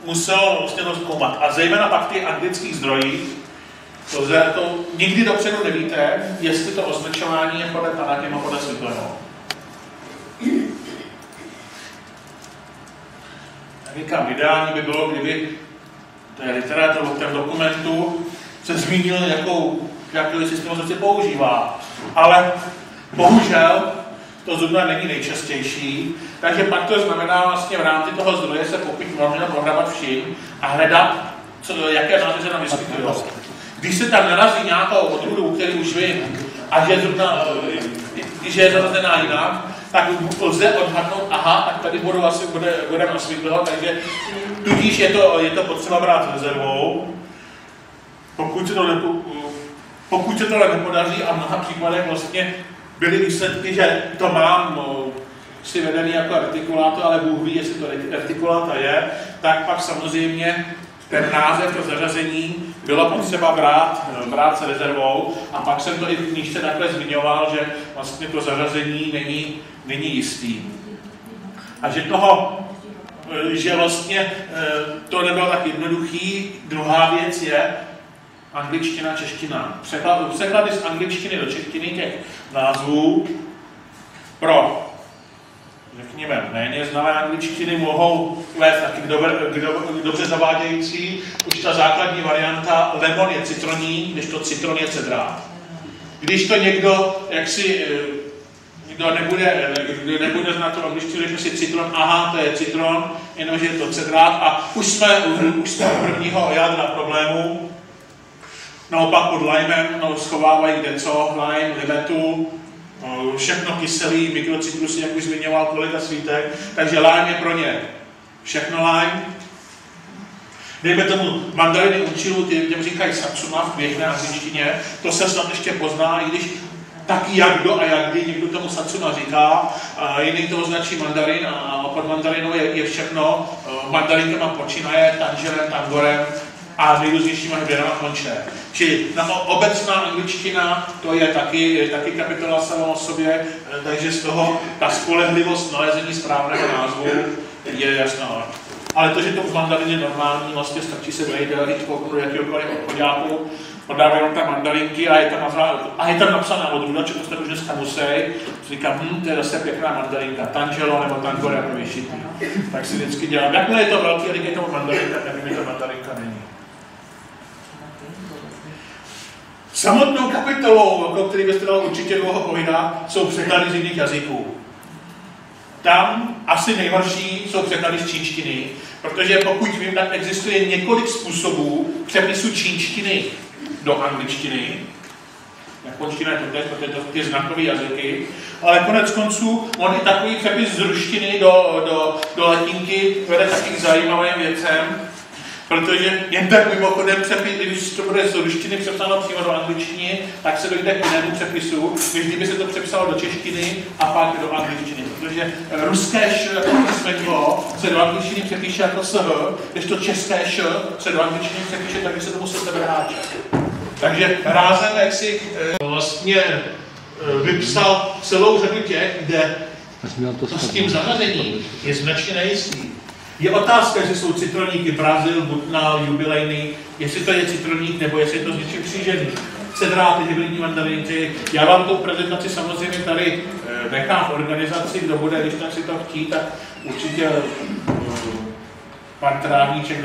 S7: musel vlastně to zkoumat. A zejména pak ty anglických zdrojích, to nikdy dopředu nevíte, jestli to označování je podle Tanaky nebo podle Swingleyho. Říkám, ideální by bylo, kdyby ten literátor v tom dokumentu se zmínil, jaký systemizaci používá. Ale bohužel to zrovna není nejčastější, takže pak to znamená vlastně v rámci toho zdroje se možná prohrabat vším a hledat, jaké názvy se tam vyskytují. Když se tam narazí nějakou odrůdu, který už vím, a že je zařazená jinak, tak lze odhadnout, aha, tak tady bude na Swingleyho, takže tudíž je to potřeba brát rezervou. Pokud se to nepodaří a v mnoha případech vlastně byly výsledky, že to mám si vedený jako retikulátor, ale Bůh ví, jestli to retikuláta je, tak pak samozřejmě ten název, to zařazení bylo potřeba brát s rezervou a pak jsem to i v knížce takhle zmiňoval, že vlastně to zařazení není jistý. A že vlastně to nebylo tak jednoduchý. Druhá věc je angličtina, čeština. Překlady z angličtiny do češtiny těch názvů pro, řekněme, méně znalé angličtiny mohou vést taky dobře zavádějící. Už ta základní varianta lemon je citroní, když to citron je cedrát. Když to někdo nebude znát to angličtinu, řekne si citron, aha, to je citron, jenomže je to cedrát a už jsme u prvního jádra problému. Naopak pod limem schovávají deco, lime, limetu, všechno kyselý, mikrocitrusy, jak už zmiňoval kolega Svítek, takže lime je pro ně všechno lime. Dejme tomu mandariny učilu, těm říkají satsuma v běžné angličtině, to se snad ještě pozná, i když taky jak kdo a jak kdy, někdo tomu satsuma říká, jiný to označí mandarin a pod mandarinou je všechno, mandarinkama počínaje, tanžerem, tangorem a nejrůznějšíma hvěrama konče. Čili obecná angličtina, to je taky kapitola sama o sobě, takže z toho ta spolehlivost nalezení správného názvu je jasná. Ale to, že to v mandarině je normální, vlastně stačí se dojít do jakýkoliv obchodáku, podávají jenom tam mandarinky a je tam napsaná odrůda, čo to jste už dneska musej. Říkám, to je zase pěkná mandarinka, tangelo nebo tangore jako vyšitý. Tak si vždycky dělám. Jakmile je to velký, a je to mandarinka, tak mi to mandarinka není. Samotnou kapitolou, o které byste dalo určitě dlouho povídat, jsou překlady z jiných jazyků. Tam asi nejhorší jsou překlady z čínštiny, protože pokud vím, tak existuje několik způsobů přepisu čínštiny do angličtiny. Japonština je to teď, protože to ty znakové jazyky, ale konec konců on i takový přepis z ruštiny do latinky vede taky zajímavým věcem, protože jen tak mimochodem přepis, když to bude z ruštiny přepsáno přímo do angličtiny, tak se dojde k jinému přepisu, než kdyby se to přepsalo do češtiny a pak do angličtiny. Protože ruské š písmenko se do angličtiny přepíše jako sh, když to české š se do angličtiny přepíše, tak by se to musel sebrháčet. Takže rázem, jak si vlastně vypsal celou řadu těch, kde to s tím zařazením je značně nejistý. Je otázka, jestli jsou citroníky Brazil, Butnal, jubilejný, jestli to je citroník, nebo jestli je to s něčím křížený. Cedráty, hybridní mandarinky. Já vám tu prezentaci samozřejmě tady nechám v organizaci, kdo bude, když tak si to chtít, tak určitě pan Trávníček,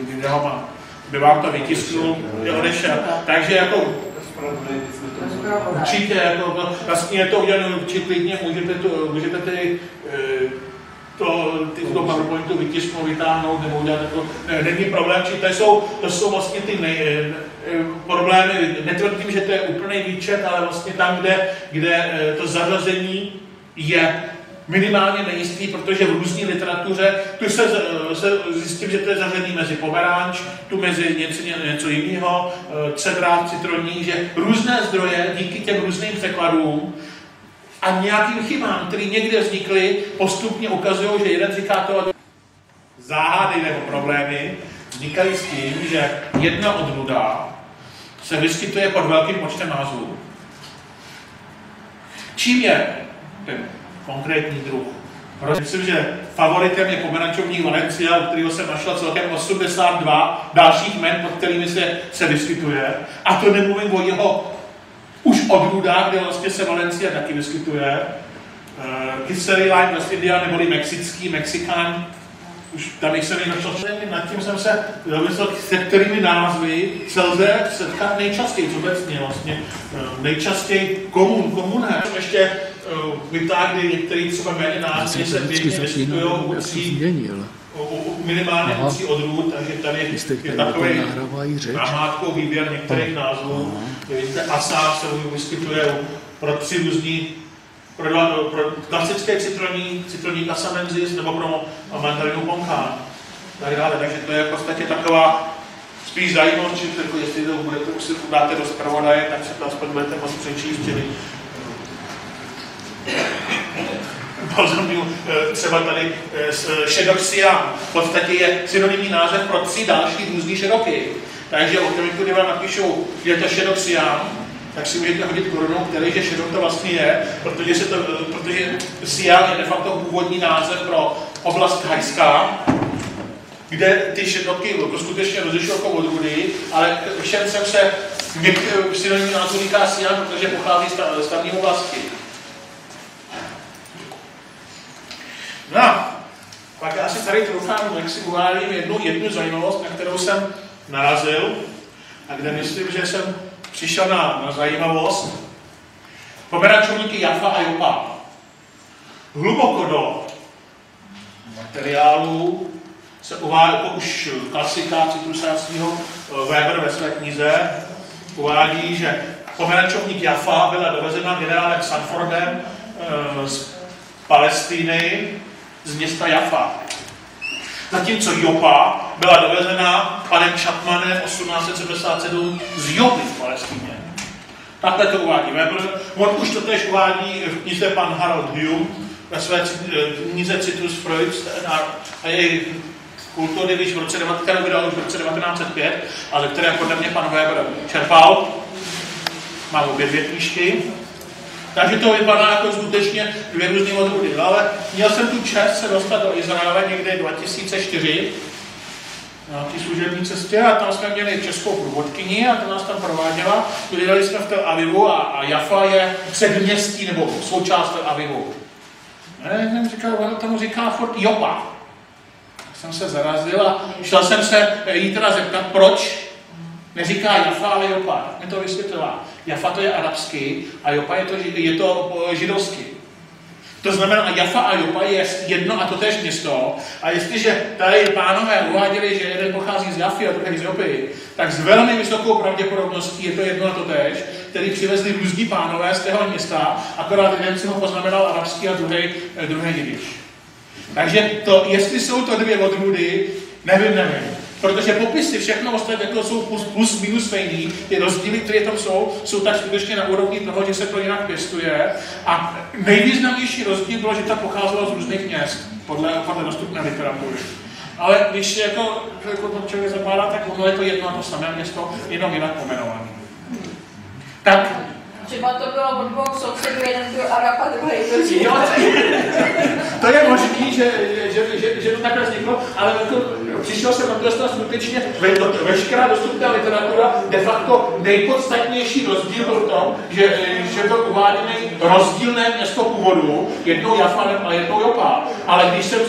S7: kde ho má, by vám to vytisknul, je odešel. Takže jako určitě, jako, vlastně je to udělané určitě klidně, můžete ty to PowerPointu vytisknout, vytáhnout nebo udělat jako, není problém, či to jsou vlastně ty problémy, netvrdím, že to je úplný výčet, ale vlastně tam, kde to zařazení je minimálně nejistý, protože v různé literatuře, tu se zjistím, že to je zařazení mezi pomeranč, tu mezi něco jiného, cedrát, citroní, že různé zdroje díky těm různým překladům a nějakým chybám, které někde vznikly, postupně ukazují, že jeden říká to a záhady nebo problémy vznikají s tím, že jedna odrůda se vyskytuje pod velkým počtem názvů. Čím je ten konkrétní druh? Myslím, že favoritem je pomerančovník Valencia, u kterého jsem našel celkem 82 dalších jmen, pod kterými se vyskytuje. A to nemluvím o jeho už odrůdách, kde vlastně se Valencia taky vyskytuje. Kyselý lime West India, neboli mexický, Mexikán, už tam jsem ji našel. Nad tím jsem se domyslel, se kterými názvy se lze setkat nejčastěji, obecně vlastně. Nejčastěji komunhe. Ještě vytáhli některé třeba méně názvy se běžně vyskytují minimálně u 3 odrůd, takže tady je takový namátkou výběr některých názvů. Vidíte, asa se vyskytuje pro 3 různý, pro klasické citroník asamensis nebo pro mandarinu ponkán. Tak dále, takže to je v podstatě taková spíš zajímavost, či jako jestli to budete, už si dáte do zpravodaje, tak se to aspoň budete moc přečíst, čili třeba tady šedoxian v podstatě je synonymní název pro 3 další různý šedoky. Takže okamžiku, kdy vám napíšou, že je to šedoxián, tak si můžete hodit korunu, který že šedok to vlastně je, protože Sián je de facto původní název pro oblast thajská, kde ty šedoky skutečně rozlišují jako odrůdy, ale všem jsem se v synonymní názvu říká Sián, protože pochází z tamní oblasti. No, pak já si tady troufám, jak si uvádím jednu zajímavost, na kterou jsem narazil a kde myslím, že jsem přišel na zajímavost. Pomerančovníky Jaffa a Jopa. Hluboko do materiálu se uvádí, jako už klasika citrusáckého Weber ve své knize uvádí, že pomerančovník Jaffa byla dovezena generálem Sanfordem z Palestiny, z města Jaffa. Zatímco Jopa byla dovezena panem Chapmanem 1877 z Jopy v Palestině. Takhle to uvádí Weber. On už to tež uvádí v knize pan Harold Hume ve své knize Citrus Fruits a jejich kultury, když v roce 1905, ale které podle mě pan Weber čerpal. Mám obě dvě knížky. Takže to vypadá jako skutečně dvě různé odrůdy. Ale měl jsem tu čest se dostat do Izraele někdy 2004 na té služební cestě a tam jsme měli českou průvodkyni a ta nás tam prováděla. Bydleli jsme v Tel Avivu a Jaffa je předměstí nebo součást Tel Avivu. Jsem říkal, ono tomu říká furt Jopa. Jsem se zarazil a šel jsem se jí teda zeptat, proč neříká Jaffa, ale Jopa. Mě to vysvětlila. Jaffa to je arabsky a Jopa je to židovsky. To znamená, Jaffa a Jopa je jedno a totéž město. A jestliže tady pánové uváděli, že jeden pochází z Jaffy a druhý z Jopy, tak s velmi vysokou pravděpodobností je to jedno a totéž, který přivezli různí pánové z téhle města, akorát jeden si ho poznamenal arabský a druhý jidiš. Takže to, jestli jsou to dvě odrůdy, nevím. Protože popisy všechno ostatně jako jsou plus minus stejný, ty rozdíly, které tam jsou tak skutečně na úrovni toho, že se to jinak pěstuje. A nejvýznamnější rozdíl bylo, že ta pocházela z různých měst, podle dostupné literatury. Ale když jako to člověk zapadá, tak ono je to jedno a to samé město, jenom jinak pomenované. Tak.
S4: Třeba to bylo od dvou sousedů, jeden byl Arab a druhý byl Žid.
S7: To je možný, že to takhle vzniklo, ale jako, přišel jsem na to skutečně veškerá dostupná literatura, de facto nejpodstatnější rozdíl byl v tom, že to uváděné rozdílné město původu, jednou Jaffa a jednou Jopa. Ale když jsem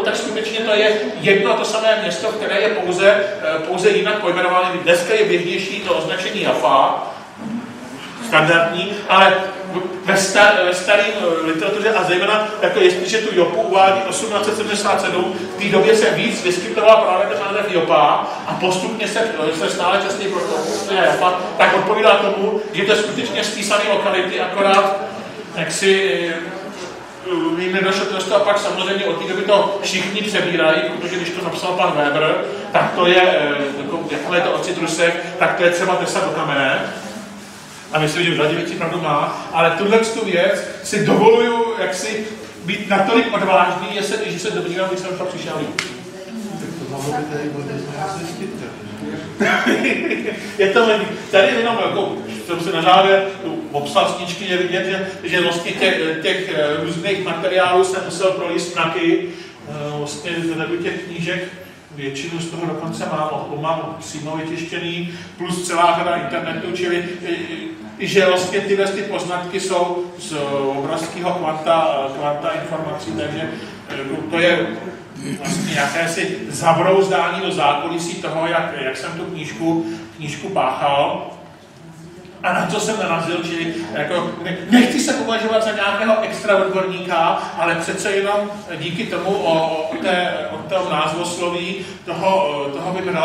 S7: tak skutečně to je jedno a to samé město, které je pouze jinak pojmenováno. Dneska je běžnější to označení Jaffa, standardní, ale ve staré literatuře a zejména, jako jestliže tu Jopu uvádí 1877, v té době se víc vyskytovala právě ten název Jopa a postupně se stále častěji protokuje Jopa, tak odpovídá tomu, že to je skutečně z té samé lokality, akorát jak si jim nedošlo to a pak samozřejmě od té doby to všichni přebírají, protože když to napsal pan Weber, tak to je, jako je to o citrusech, tak to je třeba tesat do kamene. A myslím, že v řadě věcí pravdu má, ale tu věc si dovoluju jaksi být natolik odvážný, že se domnívám, když jsem to přišel líp.
S3: Tak to mohlo by tady bude zjistit.
S7: Je to tady jenom jako, jsem se na závěr obsal sníčky, je vidět, že vlastně těch různých materiálů jsem musel prolíst mraky, vlastně z těch knížek. Většinu z toho dokonce mám přímo vytištěný, plus celá řada internetu, čili že vlastně tyhle poznatky jsou z obrovského kvanta informací, takže to je vlastně jakési zabrouzdání do zákulisí toho, jak jsem tu knížku páchal. A na co jsem narazil, čili jako, nechci se považovat za nějakého extra odborníka, ale přece jenom díky tomu o tom názvosloví toho vím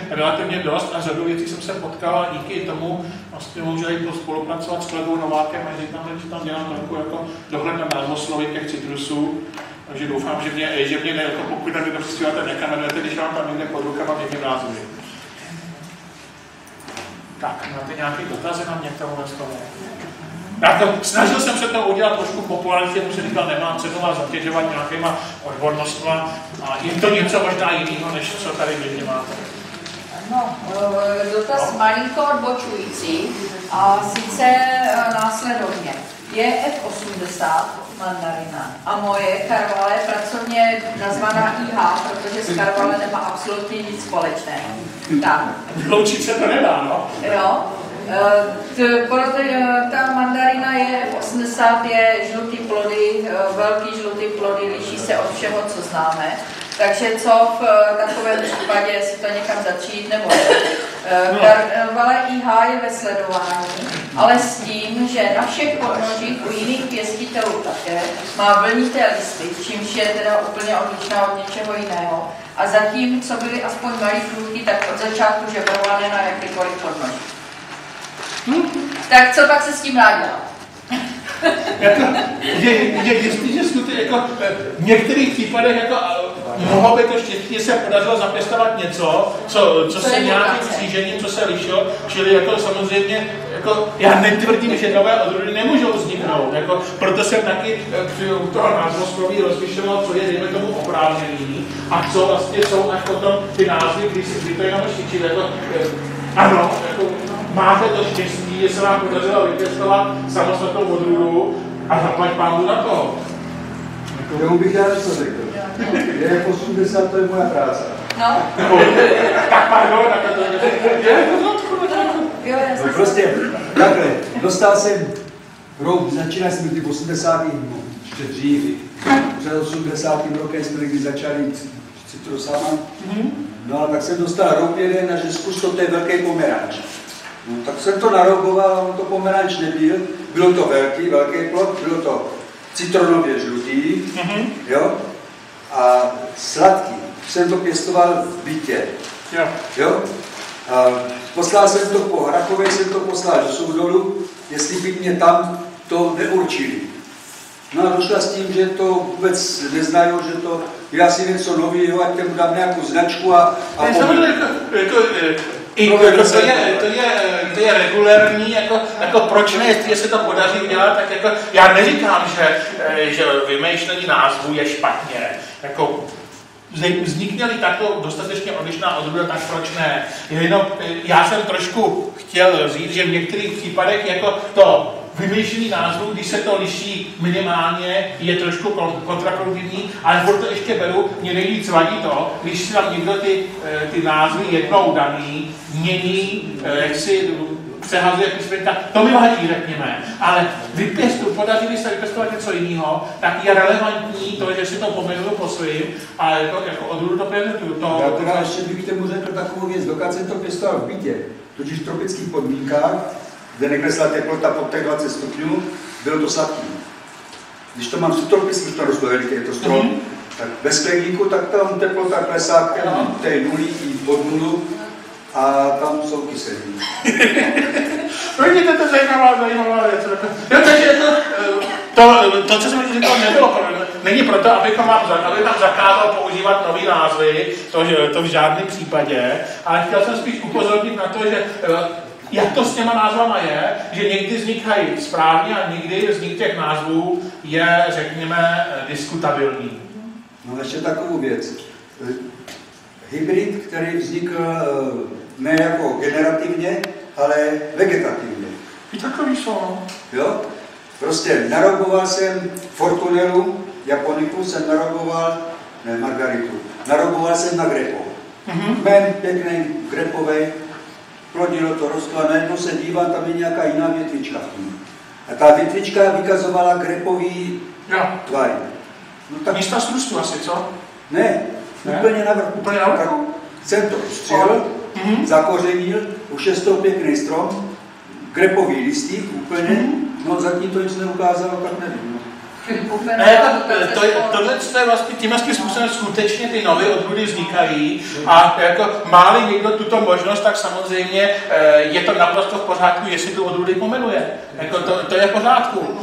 S7: relativně dost a řadu věcí jsem se potkal a díky tomu vlastně můžu i spolupracovat s kolegou Novákem a že tam dělám trochu jako dohled na názvosloví těch citrusů. Takže doufám, že mě jako pokud tam někdo přispíváte, nekamerujete, když vám tam někde pod rukama někde názvy. Tak, máte nějaké dotazy na mě k tomu tomu? Snažil jsem se to udělat trošku populárně, protože jsem říkal, nemám cenu vás zatěžovat nějakýma odbornostma a jim to něco možná jiného, než co tady běžně máte.
S4: No, dotaz malinko odbočující, a sice následovně. Je F80 mandarina a moje Carvalho je pracovně nazvaná IH, protože s Carvalho nemá absolutně nic společného. Tak.
S7: Vyloučit se to nedá, no.
S4: Jo. Ta mandarina je 80, je žlutý plody, velký žlutý plody, liší se od všeho, co známe. Takže co v takovém případě, jestli to někam začít nebo ne. Carvalho IH je ve sledování, ale s tím, že na všech podnožích u jiných pěstitelů také má vlnité listy, čímž je teda úplně odlišná od něčeho jiného. A zatím, co byly aspoň malý průvky, tak od začátku žebrované na jakýkoliv podnoží. Tak co pak se s tím dá dělat?
S7: Je jistý, že skutečně jako v některých případech jako mohlo by to štěstí, se podařilo zapěstovat něco, co se nějakým křížením, co se lišilo, čili jako samozřejmě, jako já netvrdím, že nové odrůdy nemůžou vzniknout, jako, proto jsem taky při toho názvosloví rozlišoval, co je, dejme tomu, oprávněný a co vlastně jsou až potom ty názvy, kdy to jenom štěčí, jako, ano, jako, máte to štěstí, že se vám podařilo vypěstovat samostatnou odrůdu a zaplať pánu na to.
S2: K tomu bych já něco řekl. Je 80, to je moja práce.
S4: No.
S7: Tak pardon, tak to je
S4: Jo,
S2: No prostě, takhle, dostal jsem rok, začínali jsme ty 80. ještě dřív. Před 80. rokem jsme někdy začali citrusama. No a tak jsem dostal rok jeden a že zkus to je velký pomeranč. No, tak jsem to naroboval, on to pomeranč nebyl, bylo to velký plod, bylo to citronově žlutý, jo, a sladký. Jsem to pěstoval v bytě, jo. A poslal jsem to po Hrachově, jsem to poslal do Soudolu, jestli by mě tam to neurčili. No a došla s tím, že to vůbec neznají, že to je asi něco nového, ať těm dám nějakou značku a
S7: to je regulérní, jako proč ne, jestli se to podaří udělat, tak jako já neříkám, že vymýšlení názvu je špatně, jako vznikne-li takto dostatečně odlišná odrůda, tak proč ne? Jenom já jsem trošku chtěl říct, že v některých případech jako to vymýšlení názvu, když se to liší minimálně, je trošku kontraproduktivní, ale furt to ještě beru, mě nejvíc vadí to, když si tam někdo ty názvy jednou daný mění, jak si přehazuje tak to mi vadí, řekněme, ale podařili se vypěstovat něco jiného, tak je relevantní to, že si to pomenuju po svým a jako odrůdu to prezentuju.
S2: Já teda ještě bych tomu řekl takovou věc, dokud jsem to pěstoval v bytě, totiž v tropických podmínkách, kde neklesla teplota pod těch 20 stupňů, bylo to sladký. Když to mám v subtropickém, už to rostlo veliký, je to strom, tak bez skleníku, tak tam teplota klesá k té nuli i pod nulu a tam jsou kyselí.
S7: Vidíte, to je zajímavá věc. Takže to, co jsem říkal, není proto, aby tam zakázal používat nový názvy, to v žádném případě, ale chtěl jsem spíš upozornit na to, že jak to s těma názvama je, že někdy vznikají správně a někdy vznik těch názvů je, řekněme, diskutabilní.
S2: No ještě takovou věc. Hybrid, který vznikl ne jako generativně, ale vegetativně.
S7: I takový jsou.
S2: Jo? Prostě naroboval jsem Fortunelu, Japoniku jsem naroboval, ne Margaritu, naroboval jsem na grepo. Kmen pěkný, grepový, plodilo to, rostlo a najednou se dívám, tam je nějaká jiná větvička v tom. A ta větvička vykazovala grepový tvary. No, tak
S7: místa strustu asi, co?
S2: Ne, úplně na vrchu.
S7: Úplně na vrchu?
S2: Tak jsem to střel, zakořenil, už je z toho pěkný strom, grepový listík úplně, no zatím to nic neukázalo, tak nevím. Tohle
S7: je vlastně tímhle způsobem skutečně ty nové odrůdy vznikají a jako má-li někdo tuto možnost, tak samozřejmě je to naprosto v pořádku, jestli tu odrůdy pomenuje. Jako to je v pořádku.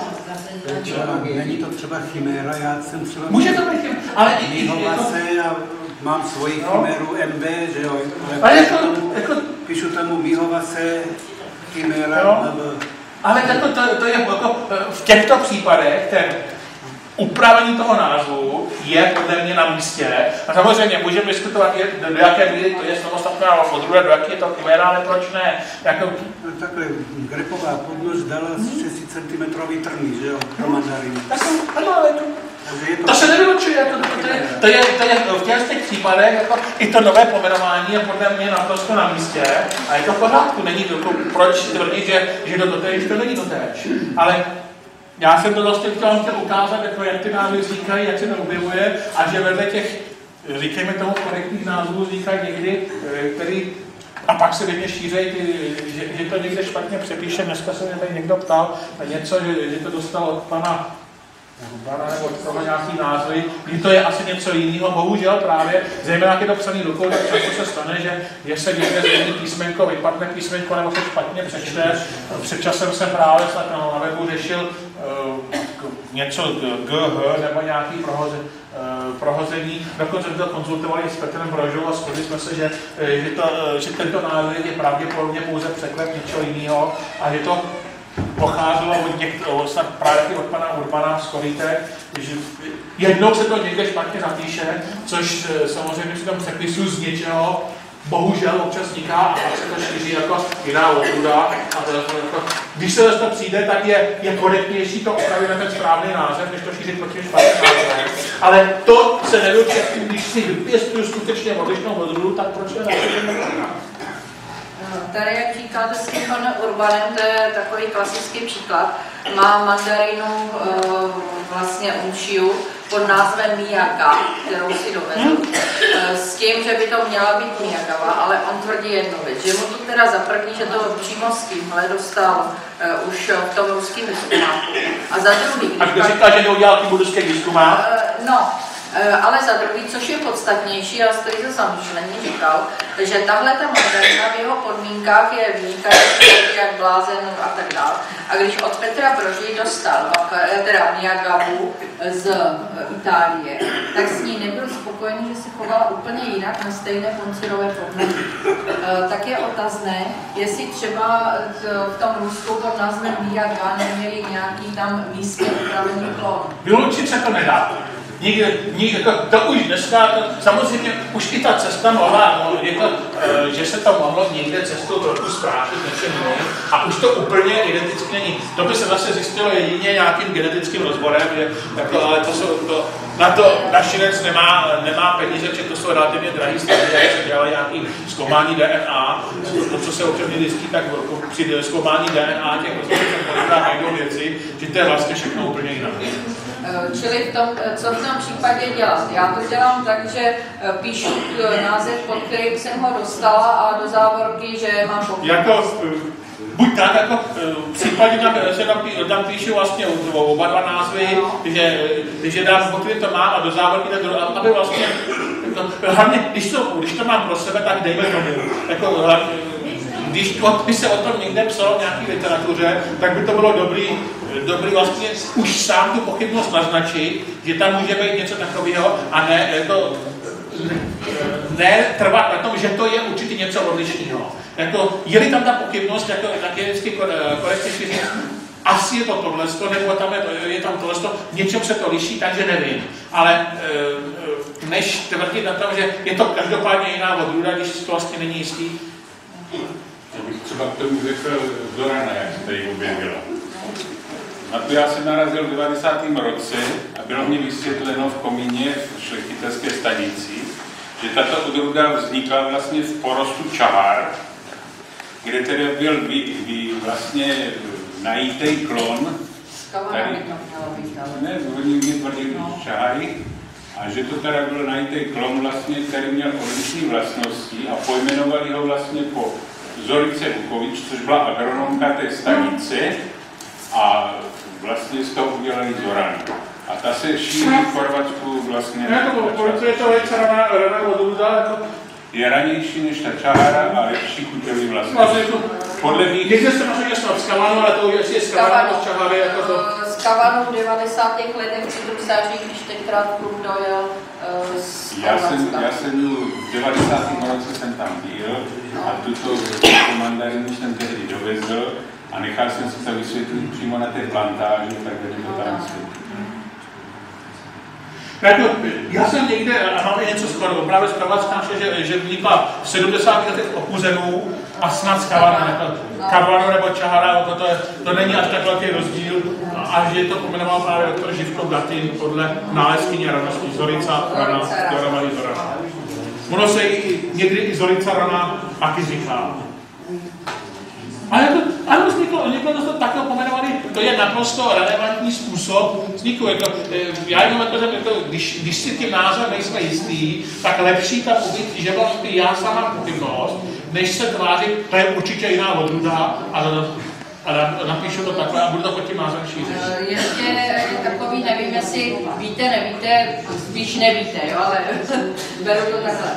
S6: Není to třeba chiméra, já jsem třeba...
S7: Může to být chiméra, ale
S6: já mám svoji chiméru MB, že jo,
S7: ale
S6: píšu tomu Mihovase, chiméra,
S7: ale to je jako v těchto případech ten upravení toho názvu je podle mě na místě. A samozřejmě můžeme diskutovat, do jaké míry to je samostatná odrůda, do jaké je to chiméra, ale proč ne? Jako...
S6: Takhle, grepová podnož dala 6 cm trny, že jo, pro mandariny.
S7: Ano, ale to se nevylučuje, to je v těch případech, jako, i to nové pomenování je podle mě naprosto na místě a je to v pořádku, není to, proč tvrdit, že to totéž, to není totéž. Ale já jsem to vlastně chtěl ukázat, jako, jak ty názvy vznikají, jak se to objevuje a že vedle těch, říkejme tomu, korektních názvů vznikají někdy, který a pak se vědně šířejí, že to někde špatně přepíše. Dneska se mě tady někdo ptal na něco, že to dostal od pana nebo od toho nějaký názvy, kdy to je asi něco jiného. Bohužel právě, zejména jak je to psaný rukou, tak často se stane, že se někde změní písmenko, vypadne písmenko nebo se špatně přečte. Před časem jsem právě na webu řešil něco GH nebo nějaký prohození. Dokonce jsme to konzultovali s Petrem Brožou a shodli jsme se, že tento název je pravděpodobně pouze překlep něčeho jiného a že to pocházelo od právě od pana Urbana z Korytek, že jednou se to někde špatně zapíše, což samozřejmě při tom přepisu z něčeho bohužel občas vzniká a pak se to šíří jako jiná odrůda. Když se to přijde, tak je korektnější to opravit na ten správný název, než to šířit proti špatným názvem. Ale to se nevylučuje, když si vypěstuju skutečně odlišnou odrůdu, tak proč je na
S4: Tady, jak říkáte s tím panem Urbanem, to je takový klasický příklad. Má mandarinu vlastně Unšiu pod názvem Miyaka, kterou si dovezl. S tím, že by to měla být Miyagawa, ale on tvrdí jednu věc, že mu to teda za první, že to přímo s tímhle dostal už v tom ruském výzkumáku. A za druhý...
S7: A kdo říká, že neudělal tím ruský výzkumák?
S4: Ale za druhý, což je podstatnější, a stojí za zamýšlení, říkal, že tahle ta mandarina v jeho podmínkách je vynikající, jak blázen a tak dále. A když od Petra Broží dostal teda Miyagawu z Itálie, tak s ní nebyl spokojený, že se chovala úplně jinak na stejné koncirové podmínky. Tak je otazné, jestli třeba v tom Rusku pod názvem Miyagawa neměli nějaký tam místně upravený klon.
S7: Vyloučit se to nedá. Nikde, to už dneska, samozřejmě už i ta cesta mohla, že se to mohlo někde cestou trochu zkrátit něčem jiným a už to úplně identicky není. To by se zase zjistilo jedině nějakým genetickým rozborem, že, jako, ale na to našinec nemá peníze, že to jsou relativně drahý stavy, jak se dělali nějaký zkoumání DNA. To, co se občas zjistí, tak při zkoumání DNA těch rozborů najdou věci, že to je vlastně všechno úplně jinak.
S4: Čili co v tom případě dělat? Já to dělám tak, že píšu název, pod kterým jsem ho dostala a do závorky, že mám pochybnost.
S7: Buď tak, jako v případě tam píšu vlastně oba dva názvy, že dám, pod kterým to mám a do závorky, aby vlastně, hlavně, když to mám pro sebe, tak dejme tomu. Jako, když by se o tom někde psalo v nějaké literatuře, tak by to bylo dobrý vlastně už sám tu pochybnost naznačit, že tam může být něco takového a ne trvat na tom, že to je určitě něco odlišného. Jako, je-li tam ta pochybnost, tak je vždycky korektně říct, asi je to tohleto, nebo tam je tam tohleto, něčem se to liší, takže nevím. Ale než tvrdit na tom, že je to každopádně jiná odrůda, když to vlastně není jistý.
S5: Já bych třeba k tomu řekl Zorana, jak se tady objevila. Na to já jsem narazil v 90. roce a bylo mě vysvětleno v komíně v šlechtitelské stanici, že tato odrůda vznikla vlastně v porostu čahar, kde tedy byl vlastně najítej klon. Tady, ne, oni mě tvrdili čahary, a že to teda byl najítej klon vlastně, který měl odlišné vlastnosti a pojmenovali ho vlastně po Zorice Vukovič, což byla agronomka té stanice a vlastně z toho udělali Zoran. A ta se šíří v Chorvatsku vlastně...
S7: Je to velice raná odrůda,
S5: je ranější než ta čahara a lepší chuťový vlastnosti. Podle mých...
S7: Někde se možná snad z Kavanu, ale to už je z Kavanu, z čahary jako to...
S4: Z Kavanu v 90. letech citrusáři, když tenkrát klub dojel z Chorvatska.
S5: Já jsem v 90. roce jsem tam byl a tuto mandarinu jsem tehdy dovezl a nechal jsem si to vysvětlit přímo na té plantáži, tak to tam vysvětlit.
S7: Jako, já jsem někde, a máme něco skoro, právě z Karvatská, že vznikla v 70. letech Okuzenů a snad z Kavanu nebo Čahara, to není až tak velký rozdíl, až je to pomenoval právě doktor Živko Gatin podle nálezkyně ranosti Zorica Rana, Dorovali Zorana. Ono se někdy i Zorica Rana taky říká. Ale ano, vzniklo to takhle pomenovaný, to je naprosto relevantní způsob vzniku. Já jenom když si tím názorem nejsme jistý, tak lepší ta pobyt, že vlastně já sám mám pochybnost, než se tvářit, to je určitě jiná odrůda, ale napíšu to takhle a budu to pod tím názorem šířit.
S4: Ještě je takový, nevím, jestli víte, nevíte, spíš nevíte, jo, ale beru to takhle.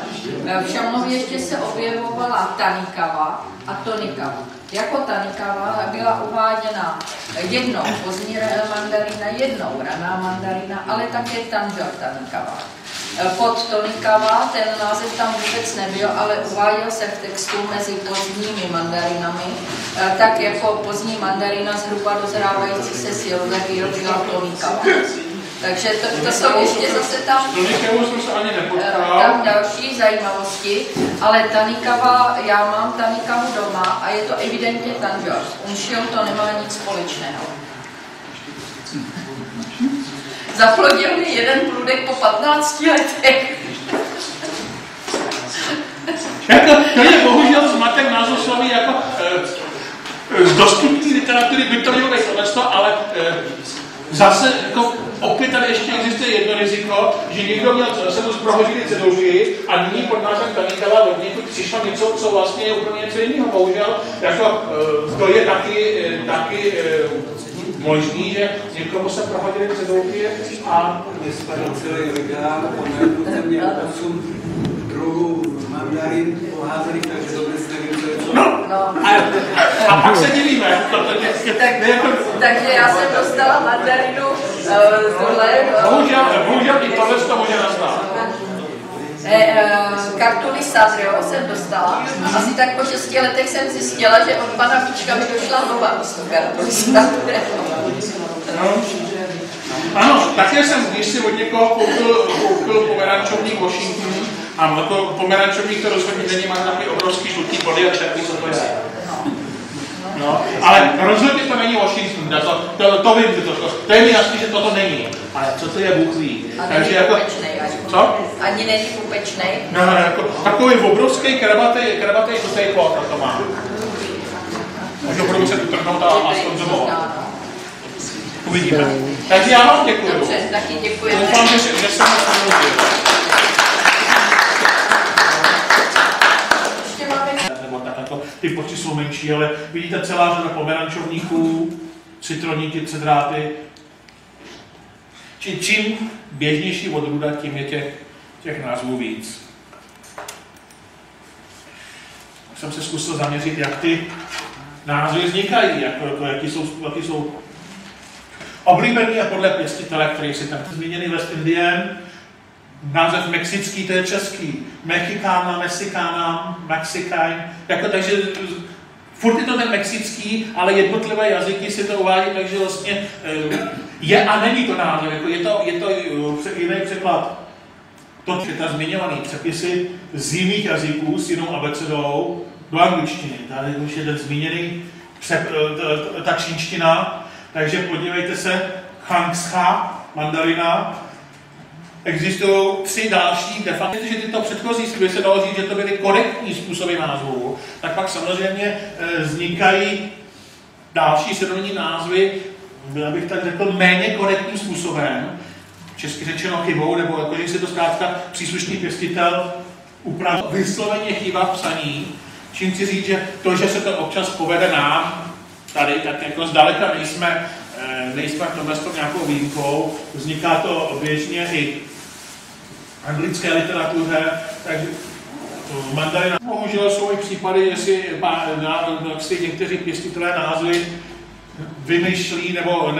S4: V Šumavě ještě se objevovala tanikava a tonikava. Jako tanikava byla uváděna jednou pozdní mandarina, jednou raná mandarina, ale také tanžor tanikava. Pod tonikava ten název tam vůbec nebyl, ale uváděl se v textu mezi pozdními mandarinami, tak jako pozdní mandarina zhruba dozrávající se siloveký byla tonikava. Takže to jsou ještě zase tam další zajímavosti, ale tanikava, já mám tanikavu doma a je to evidentně tanžor. Unšil to nemá nic společného. Zaplodil mi jeden průdek po 15 letech.
S7: To je bohužel zmatek názvosloví jako z dostupné literatury Viktoriovej tohleto, ale zase jako opět tady ještě existuje jedno riziko, že někdo měl sebou zprohořilý cedulky a nyní pod názvem tanikava od někud přišlo něco, co vlastně je úplně něco jiného. Bohužel jako, to je taky možný, že někomu se prohodily cedulky a
S6: dneska na celý regál, on měl 8 druhů mandarin poházených, takže vůbec nevím, co je to.
S7: A pak se divíme.
S4: Takže já jsem dostala mandarinu tohle.
S7: Bohužel i tohle to může nastat.
S4: Kartuly Sadrio jsem dostala. Asi tak po 6 letech jsem zjistila, že od pana Píčka mi došla nová místo Kartuly Sadrio.
S7: Ano, také jsem, když si od někoho koupil pomerančovník Washington, a to pomerančovník to rozhodně není, má takový obrovský žlutý body a černý, co to je. No, ale rozhodně to není Washington, to vím, to je mi jasný, že toto není. Ale co to je, Bůh ví.
S4: Takže jako...
S7: Co?
S4: Ani není pupečnej.
S7: No, jako takový obrovský krabatej žlutý plot, to má. Možná budu muset utrhnout a skonzumovat. Uvidíme. Takže já vám děkuji.
S4: Dobře, taky děkuji.
S7: Doufám, že jsem vás pomůžil. Nebo tak jako ty počty jsou menší, ale vidíte celá řada pomerančovníků, citroníky, cedráty. Čím běžnější odrůda, tím je těch názvů víc. Jsem se zkusil zaměřit, jak ty názvy vznikají, jaký jsou oblíbený a podle pěstitele, který si tam zmíněný West Indian, název mexický, to je český, Mexikána, Mexikána, Mexikán, jako takže furt je to ten mexický, ale jednotlivé jazyky si to uvádí, takže vlastně je a není to název, jako je to jiný překlad. To je ta zmiňovaný přepisy z jiných jazyků s jinou abecedou do angličtiny. Tady už je ten zmíněný ta čínština. Takže podívejte se, Changsha, mandarina. Existují 3 další, de facto, že tyto předchozí by se dalo říct, že to byly korektní způsoby názvů, tak pak samozřejmě vznikají další synonymní názvy, bych tak řekl, méně korektním způsobem, česky řečeno chybou, nebo jako, že si to zkrátka příslušný pěstitel upravil vysloveně chyba v psaní, čím chci říct, že to, že se to občas povede nám, tady, tak jako zdaleka nejsme v tomhle nějakou výjimkou, vzniká to běžně i v anglické literatuře, takže mandarina. Bohužel jsou i případy, jestli někteří pěstitelé názvy vymýšlí nebo